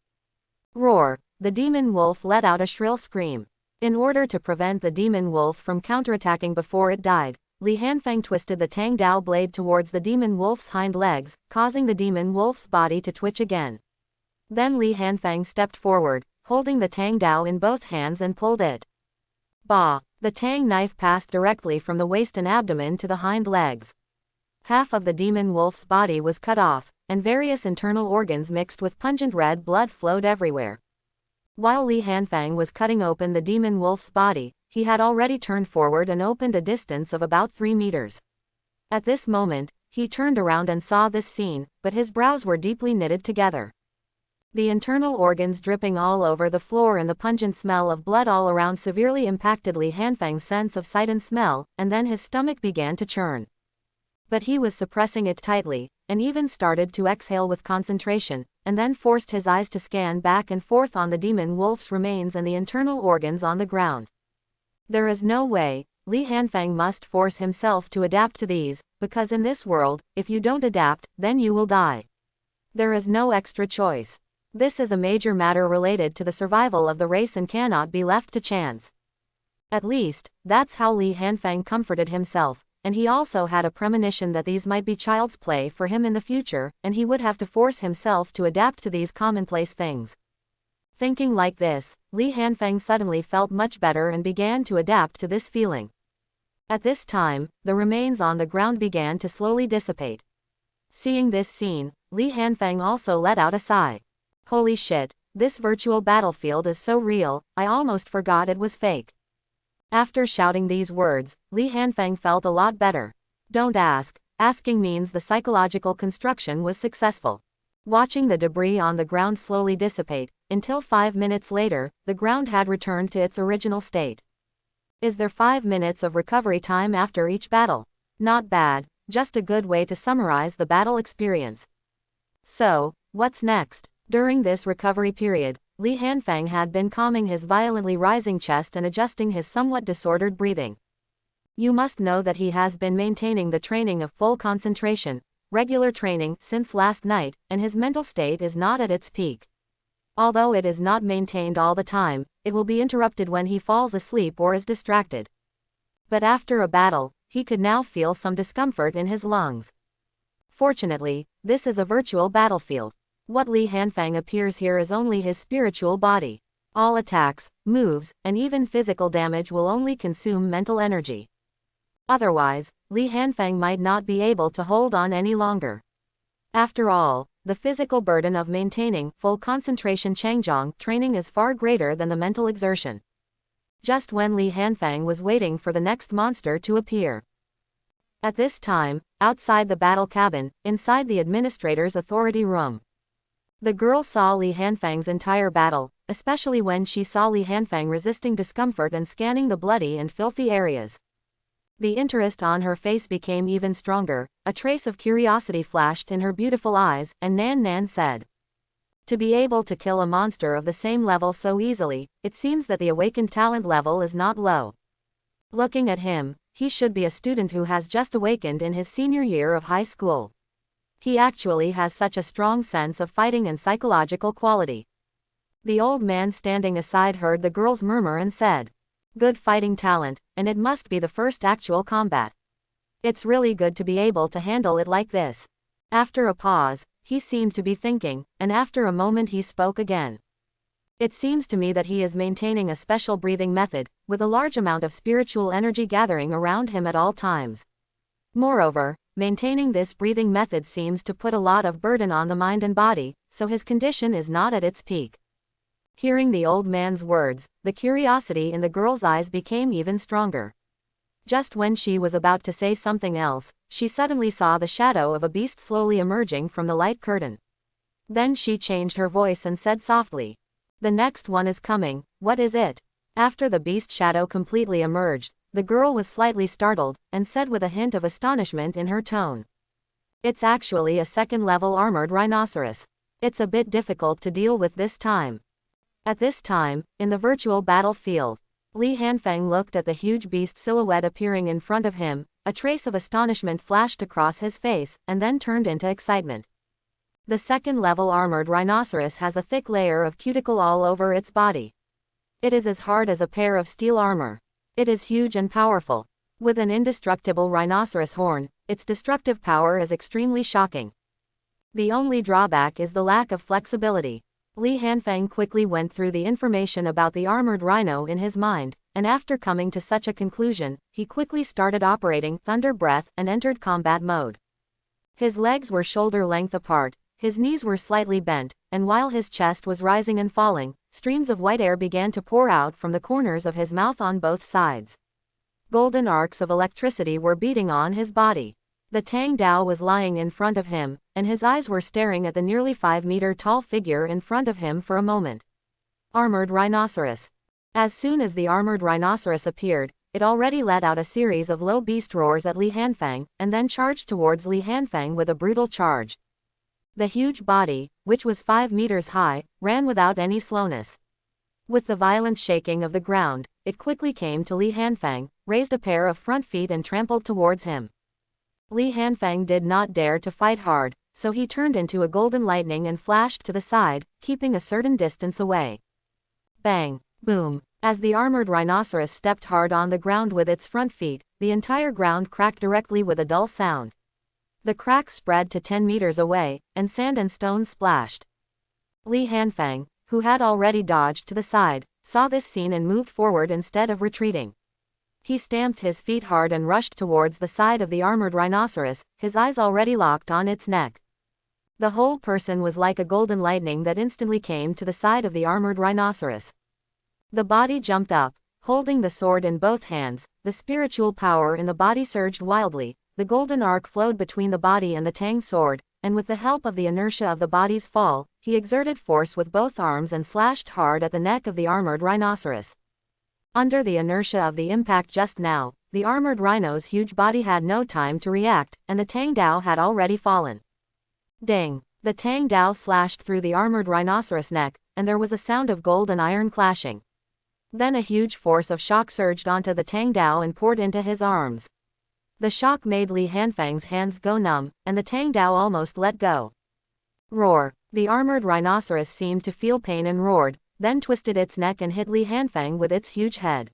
Roar! The demon wolf let out a shrill scream. In order to prevent the demon wolf from counterattacking before it died, Li Hanfang twisted the Tang Dao blade towards the demon wolf's hind legs, causing the demon wolf's body to twitch again. Then Li Hanfang stepped forward, holding the Tang Dao in both hands and pulled it. Bah! The Tang knife passed directly from the waist and abdomen to the hind legs. Half of the demon wolf's body was cut off, and various internal organs mixed with pungent red blood flowed everywhere. While Li Hanfang was cutting open the demon wolf's body, he had already turned forward and opened a distance of about 3 meters. At this moment, he turned around and saw this scene, but his brows were deeply knitted together. The internal organs dripping all over the floor and the pungent smell of blood all around severely impacted Li Hanfang's sense of sight and smell, and then his stomach began to churn. But he was suppressing it tightly, and even started to exhale with concentration, and then forced his eyes to scan back and forth on the demon wolf's remains and the internal organs on the ground. There is no way, Li Hanfang must force himself to adapt to these, because in this world, if you don't adapt, then you will die. There is no extra choice. This is a major matter related to the survival of the race and cannot be left to chance. At least, that's how Li Hanfang comforted himself, and he also had a premonition that these might be child's play for him in the future, and he would have to force himself to adapt to these commonplace things. Thinking like this, Li Hanfang suddenly felt much better and began to adapt to this feeling. At this time, the remains on the ground began to slowly dissipate. Seeing this scene, Li Hanfang also let out a sigh. Holy shit, this virtual battlefield is so real, I almost forgot it was fake. After shouting these words, Li Hanfang felt a lot better. Don't ask, asking means the psychological construction was successful. Watching the debris on the ground slowly dissipate, until 5 minutes later, the ground had returned to its original state. Is there 5 minutes of recovery time after each battle? Not bad, just a good way to summarize the battle experience. So, what's next? During this recovery period, Li Hanfang had been calming his violently rising chest and adjusting his somewhat disordered breathing. You must know that he has been maintaining the training of full concentration, regular training, since last night, and his mental state is not at its peak. Although it is not maintained all the time, it will be interrupted when he falls asleep or is distracted. But after a battle, he could now feel some discomfort in his lungs. Fortunately, this is a virtual battlefield. What Li Hanfang appears here is only his spiritual body. All attacks, moves, and even physical damage will only consume mental energy. Otherwise, Li Hanfang might not be able to hold on any longer. After all, the physical burden of maintaining full concentration Changjong training is far greater than the mental exertion. Just when Li Hanfang was waiting for the next monster to appear. At this time, outside the battle cabin, inside the administrator's authority room. The girl saw Li Hanfang's entire battle, especially when she saw Li Hanfang resisting discomfort and scanning the bloody and filthy areas. The interest on her face became even stronger, a trace of curiosity flashed in her beautiful eyes, and Nan Nan said. To be able to kill a monster of the same level so easily, it seems that the awakened talent level is not low. Looking at him, he should be a student who has just awakened in his senior year of high school. He actually has such a strong sense of fighting and psychological quality. The old man standing aside heard the girl's murmur and said, good fighting talent, and it must be the first actual combat. It's really good to be able to handle it like this. After a pause, he seemed to be thinking, and after a moment he spoke again. It seems to me that he is maintaining a special breathing method, with a large amount of spiritual energy gathering around him at all times. Moreover, maintaining this breathing method seems to put a lot of burden on the mind and body, so his condition is not at its peak. Hearing the old man's words, the curiosity in the girl's eyes became even stronger. Just when she was about to say something else, she suddenly saw the shadow of a beast slowly emerging from the light curtain. Then she changed her voice and said softly, "The next one is coming, what is it?" After the beast shadow completely emerged, the girl was slightly startled, and said with a hint of astonishment in her tone, "It's actually a second-level armored rhinoceros. It's a bit difficult to deal with this time." At this time, in the virtual battlefield, Li Hanfeng looked at the huge beast silhouette appearing in front of him, a trace of astonishment flashed across his face, and then turned into excitement. The second-level armored rhinoceros has a thick layer of cuticle all over its body. It is as hard as a pair of steel armor. It is huge and powerful. With an indestructible rhinoceros horn, its destructive power is extremely shocking. The only drawback is the lack of flexibility. Li Hanfeng quickly went through the information about the armored rhino in his mind, and after coming to such a conclusion, he quickly started operating Thunder Breath and entered combat mode. His legs were shoulder-length apart, his knees were slightly bent, and while his chest was rising and falling, streams of white air began to pour out from the corners of his mouth on both sides. Golden arcs of electricity were beating on his body. The Tang Dao was lying in front of him, and his eyes were staring at the nearly 5-meter-tall figure in front of him for a moment. Armored rhinoceros. As soon as the armored rhinoceros appeared, it already let out a series of low beast roars at Li Hanfeng, and then charged towards Li Hanfeng with a brutal charge. The huge body, which was 5 meters high, ran without any slowness. With the violent shaking of the ground, it quickly came to Li Hanfeng, raised a pair of front feet and trampled towards him. Li Hanfeng did not dare to fight hard, so he turned into a golden lightning and flashed to the side, keeping a certain distance away. Bang! Boom! As the armored rhinoceros stepped hard on the ground with its front feet, the entire ground cracked directly with a dull sound. The crack spread to 10 meters away, and sand and stones splashed. Li Hanfeng, who had already dodged to the side, saw this scene and moved forward instead of retreating. He stamped his feet hard and rushed towards the side of the armored rhinoceros, his eyes already locked on its neck. The whole person was like a golden lightning that instantly came to the side of the armored rhinoceros. The body jumped up, holding the sword in both hands, the spiritual power in the body surged wildly, the golden arc flowed between the body and the Tang sword, and with the help of the inertia of the body's fall, he exerted force with both arms and slashed hard at the neck of the armored rhinoceros. Under the inertia of the impact just now, the armored rhino's huge body had no time to react, and the Tang Dao had already fallen. Ding! The Tang Dao slashed through the armored rhinoceros' neck, and there was a sound of gold and iron clashing. Then a huge force of shock surged onto the Tang Dao and poured into his arms. The shock made Li Hanfeng's hands go numb, and the Tang Dao almost let go. Roar! The armored rhinoceros seemed to feel pain and roared, then twisted its neck and hit Li Hanfeng with its huge head.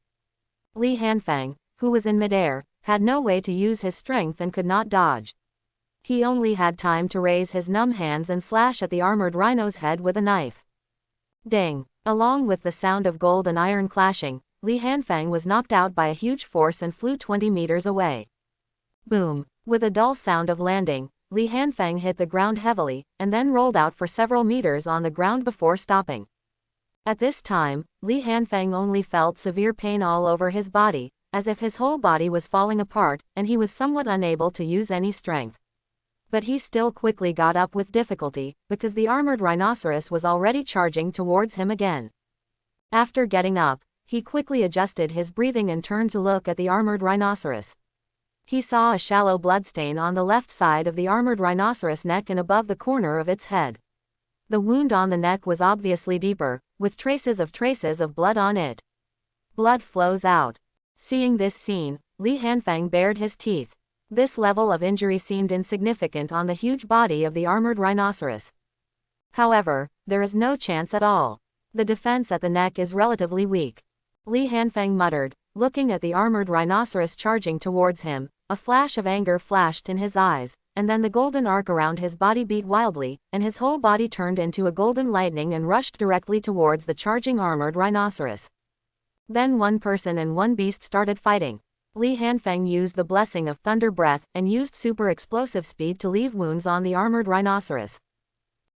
Li Hanfeng, who was in midair, had no way to use his strength and could not dodge. He only had time to raise his numb hands and slash at the armored rhino's head with a knife. Ding! Along with the sound of gold and iron clashing, Li Hanfeng was knocked out by a huge force and flew 20 meters away. Boom! With a dull sound of landing, Li Hanfeng hit the ground heavily, and then rolled out for several meters on the ground before stopping. At this time, Li Hanfeng only felt severe pain all over his body, as if his whole body was falling apart, and he was somewhat unable to use any strength. But he still quickly got up with difficulty, because the armored rhinoceros was already charging towards him again. After getting up, he quickly adjusted his breathing and turned to look at the armored rhinoceros. He saw a shallow bloodstain on the left side of the armored rhinoceros' neck and above the corner of its head. The wound on the neck was obviously deeper, with traces of blood on it. Blood flows out. Seeing this scene, Li Hanfeng bared his teeth. This level of injury seemed insignificant on the huge body of the armored rhinoceros. However, there is no chance at all. The defense at the neck is relatively weak. Li Hanfeng muttered, looking at the armored rhinoceros charging towards him, A flash of anger flashed in his eyes, and then the golden arc around his body beat wildly, and his whole body turned into a golden lightning and rushed directly towards the charging armored rhinoceros. Then one person and one beast started fighting. Li Hanfeng used the blessing of thunder breath and used super explosive speed to leave wounds on the armored rhinoceros.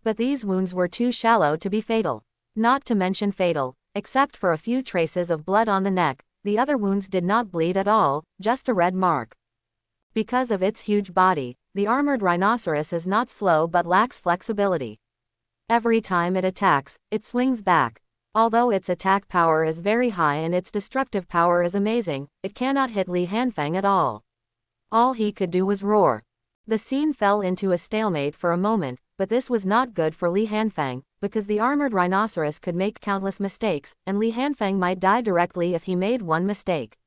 But these wounds were too shallow to be fatal. Not to mention fatal, except for a few traces of blood on the neck, the other wounds did not bleed at all, just a red mark. Because of its huge body, the armored rhinoceros is not slow but lacks flexibility. Every time it attacks, it swings back. Although its attack power is very high and its destructive power is amazing, it cannot hit Li Hanfeng at all. All he could do was roar. The scene fell into a stalemate for a moment, but this was not good for Li Hanfeng, because the armored rhinoceros could make countless mistakes, and Li Hanfeng might die directly if he made one mistake.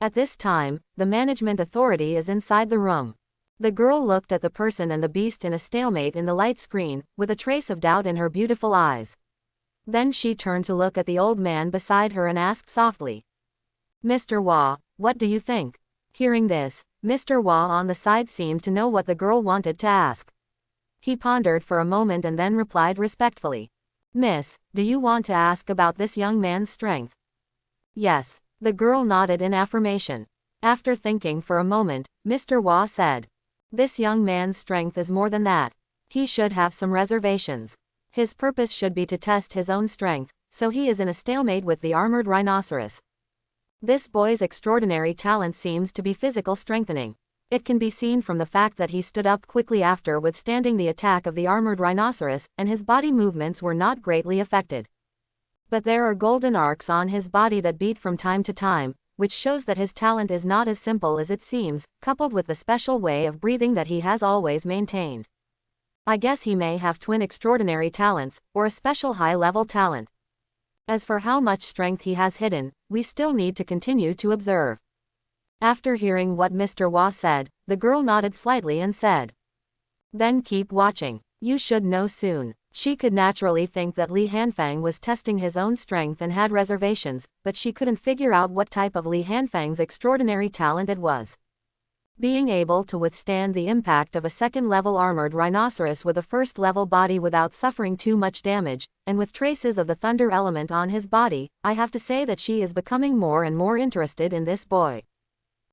At this time, the management authority is inside the room. The girl looked at the person and the beast in a stalemate in the light screen, with a trace of doubt in her beautiful eyes. Then she turned to look at the old man beside her and asked softly, "Mr. Hua, what do you think?" Hearing this, Mr. Hua on the side seemed to know what the girl wanted to ask. He pondered for a moment and then replied respectfully, "Miss, do you want to ask about this young man's strength?" "Yes." The girl nodded in affirmation. After thinking for a moment, Mr. Hua said, "This young man's strength is more than that. He should have some reservations. His purpose should be to test his own strength, so he is in a stalemate with the armored rhinoceros. This boy's extraordinary talent seems to be physical strengthening. It can be seen from the fact that he stood up quickly after withstanding the attack of the armored rhinoceros, and his body movements were not greatly affected. But there are golden arcs on his body that beat from time to time, which shows that his talent is not as simple as it seems, coupled with the special way of breathing that he has always maintained. I guess he may have twin extraordinary talents, or a special high-level talent. As for how much strength he has hidden, we still need to continue to observe." After hearing what Mr. Hua said, the girl nodded slightly and said, "Then keep watching. You should know soon." She could naturally think that Li Hanfeng was testing his own strength and had reservations, but she couldn't figure out what type of Li Hanfeng's extraordinary talent it was. Being able to withstand the impact of a second-level armored rhinoceros with a first-level body without suffering too much damage, and with traces of the thunder element on his body, I have to say that she is becoming more and more interested in this boy.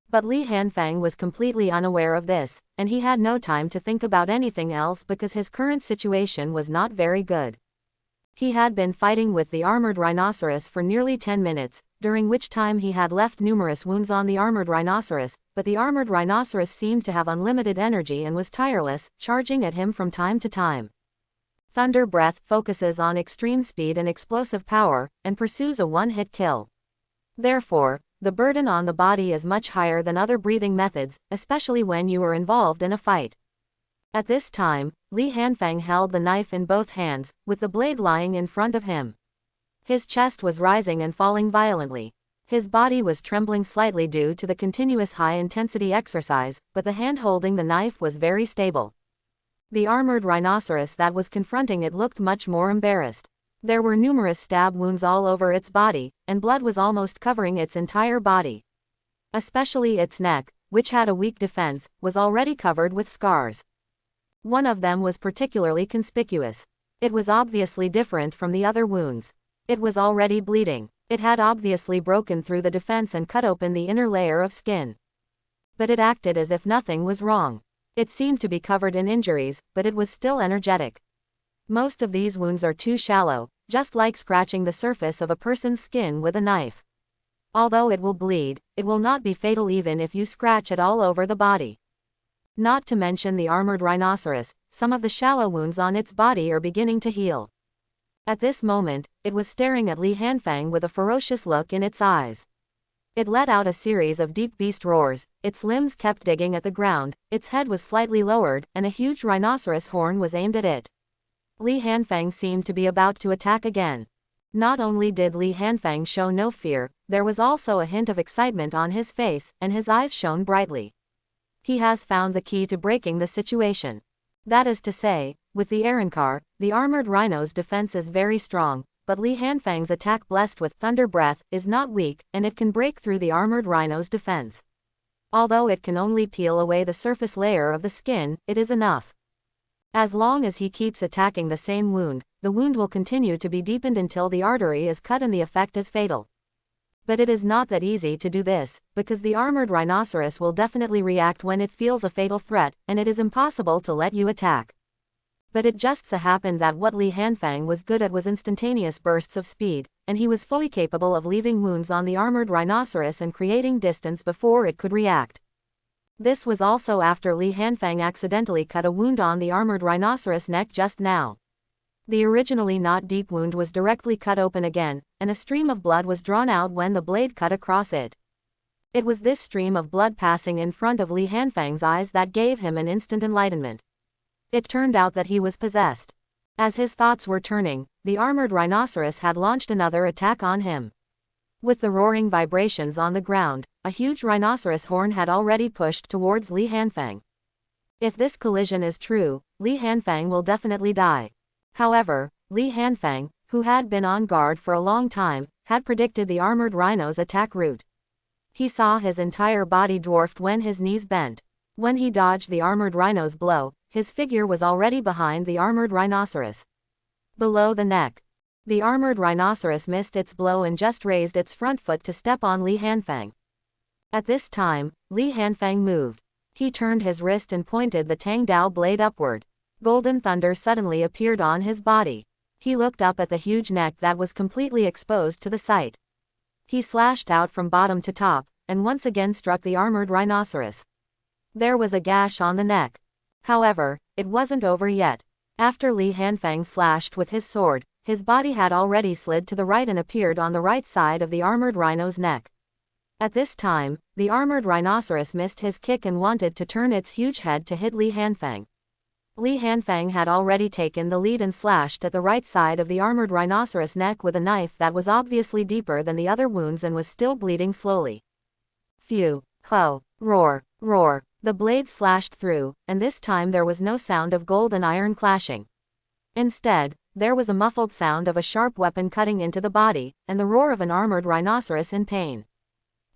But Li Hanfeng was completely unaware of this, and he had no time to think about anything else because his current situation was not very good. He had been fighting with the armored rhinoceros for nearly 10 minutes, during which time he had left numerous wounds on the armored rhinoceros, but the armored rhinoceros seemed to have unlimited energy and was tireless, charging at him from time to time. Thunder Breath focuses on extreme speed and explosive power, and pursues a one-hit kill. Therefore, the burden on the body is much higher than other breathing methods, especially when you are involved in a fight. At this time, Li Hanfeng held the knife in both hands, with the blade lying in front of him. His chest was rising and falling violently. His body was trembling slightly due to the continuous high-intensity exercise, but the hand holding the knife was very stable. The armored rhinoceros that was confronting it looked much more embarrassed. There were numerous stab wounds all over its body, and blood was almost covering its entire body. Especially its neck, which had a weak defense, was already covered with scars. One of them was particularly conspicuous. It was obviously different from the other wounds. It was already bleeding. It had obviously broken through the defense and cut open the inner layer of skin. But it acted as if nothing was wrong. It seemed to be covered in injuries, but it was still energetic. Most of these wounds are too shallow, just like scratching the surface of a person's skin with a knife. Although it will bleed, it will not be fatal even if you scratch it all over the body. Not to mention the armored rhinoceros, some of the shallow wounds on its body are beginning to heal. At this moment, it was staring at Li Hanfeng with a ferocious look in its eyes. It let out a series of deep beast roars, its limbs kept digging at the ground, its head was slightly lowered, and a huge rhinoceros horn was aimed at it. Li Hanfeng seemed to be about to attack again. Not only did Li Hanfeng show no fear, there was also a hint of excitement on his face, and his eyes shone brightly. He has found the key to breaking the situation. That is to say, with the Arankar, the armored rhino's defense is very strong, but Li Hanfeng's attack blessed with Thunder Breath is not weak, and it can break through the armored rhino's defense. Although it can only peel away the surface layer of the skin, it is enough. As long as he keeps attacking the same wound, the wound will continue to be deepened until the artery is cut and the effect is fatal. But it is not that easy to do this, because the armored rhinoceros will definitely react when it feels a fatal threat, and it is impossible to let you attack. But it just so happened that what Li Hanfang was good at was instantaneous bursts of speed, and he was fully capable of leaving wounds on the armored rhinoceros and creating distance before it could react. This was also after Li Hanfang accidentally cut a wound on the armored rhinoceros neck just now. The originally not deep wound was directly cut open again, and a stream of blood was drawn out when the blade cut across it. It was this stream of blood passing in front of Li Hanfang's eyes that gave him an instant enlightenment. It turned out that he was possessed. As his thoughts were turning, the armored rhinoceros had launched another attack on him. With the roaring vibrations on the ground, a huge rhinoceros horn had already pushed towards Li Hanfang. If this collision is true, Li Hanfang will definitely die. However, Li Hanfang, who had been on guard for a long time, had predicted the armored rhino's attack route. He saw his entire body dwarfed when his knees bent. When he dodged the armored rhino's blow, his figure was already behind the armored rhinoceros. Below the neck. The armored rhinoceros missed its blow and just raised its front foot to step on Li Hanfang. At this time, Li Hanfang moved. He turned his wrist and pointed the Tang Dao blade upward. Golden thunder suddenly appeared on his body. He looked up at the huge neck that was completely exposed to the sight. He slashed out from bottom to top, and once again struck the armored rhinoceros. There was a gash on the neck. However, it wasn't over yet. After Li Hanfang slashed with his sword, his body had already slid to the right and appeared on the right side of the armored rhino's neck. At this time, the armored rhinoceros missed his kick and wanted to turn its huge head to hit Li Hanfang. Li Hanfang had already taken the lead and slashed at the right side of the armored rhinoceros neck with a knife that was obviously deeper than the other wounds and was still bleeding slowly. Phew! Ho! Roar! Roar! The blade slashed through, and this time there was no sound of gold and iron clashing. Instead, there was a muffled sound of a sharp weapon cutting into the body, and the roar of an armored rhinoceros in pain.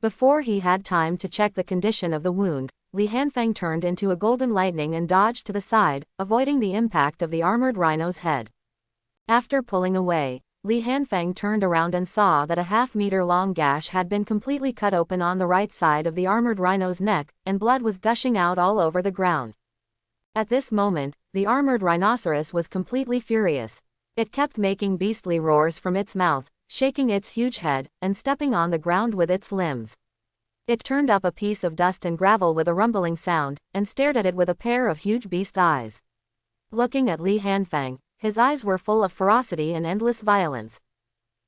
Before he had time to check the condition of the wound, Li Hanfang turned into a golden lightning and dodged to the side, avoiding the impact of the armored rhino's head. After pulling away, Li Hanfang turned around and saw that a half-meter-long gash had been completely cut open on the right side of the armored rhino's neck, and blood was gushing out all over the ground. At this moment, the armored rhinoceros was completely furious. It kept making beastly roars from its mouth, shaking its huge head, and stepping on the ground with its limbs. It turned up a piece of dust and gravel with a rumbling sound, and stared at it with a pair of huge beast eyes. Looking at Li Hanfang, his eyes were full of ferocity and endless violence.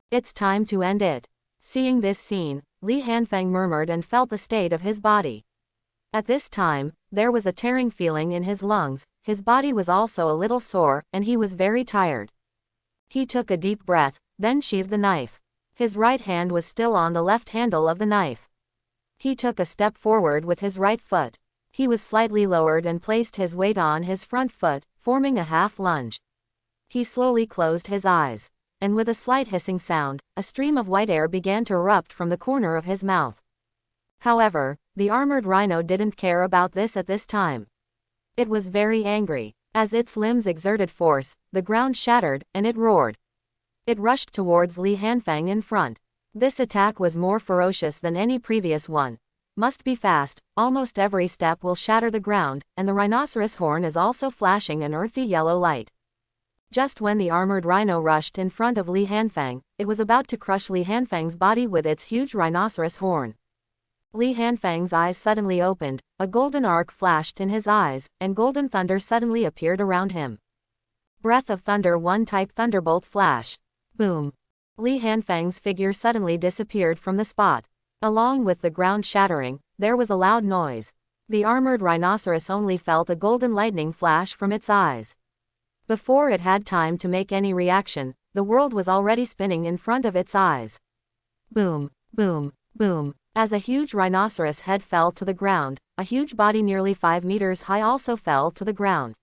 It's time to end it. Seeing this scene, Li Hanfang murmured and felt the state of his body. At this time, there was a tearing feeling in his lungs, his body was also a little sore, and he was very tired. He took a deep breath, then sheathed the knife. His right hand was still on the left handle of the knife. He took a step forward with his right foot. He was slightly lowered and placed his weight on his front foot, forming a half lunge. He slowly closed his eyes, and with a slight hissing sound, a stream of white air began to erupt from the corner of his mouth. However, the armored rhino didn't care about this at this time. It was very angry. As its limbs exerted force, the ground shattered, and it roared. It rushed towards Li Hanfang in front. This attack was more ferocious than any previous one. Must be fast, almost every step will shatter the ground, and the rhinoceros horn is also flashing an earthy yellow light. Just when the armored rhino rushed in front of Li Hanfang, it was about to crush Li Hanfang's body with its huge rhinoceros horn. Li Hanfang's eyes suddenly opened, a golden arc flashed in his eyes, and golden thunder suddenly appeared around him. Breath of Thunder 1 type Thunderbolt Flash. Boom. Li Hanfang's figure suddenly disappeared from the spot. Along with the ground shattering, there was a loud noise. The armored rhinoceros only felt a golden lightning flash from its eyes. Before it had time to make any reaction, the world was already spinning in front of its eyes. Boom, boom, boom. As a huge rhinoceros head fell to the ground, a huge body nearly 5 meters high also fell to the ground.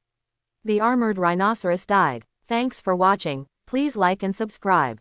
The armored rhinoceros died. Thanks for watching. Please like and subscribe.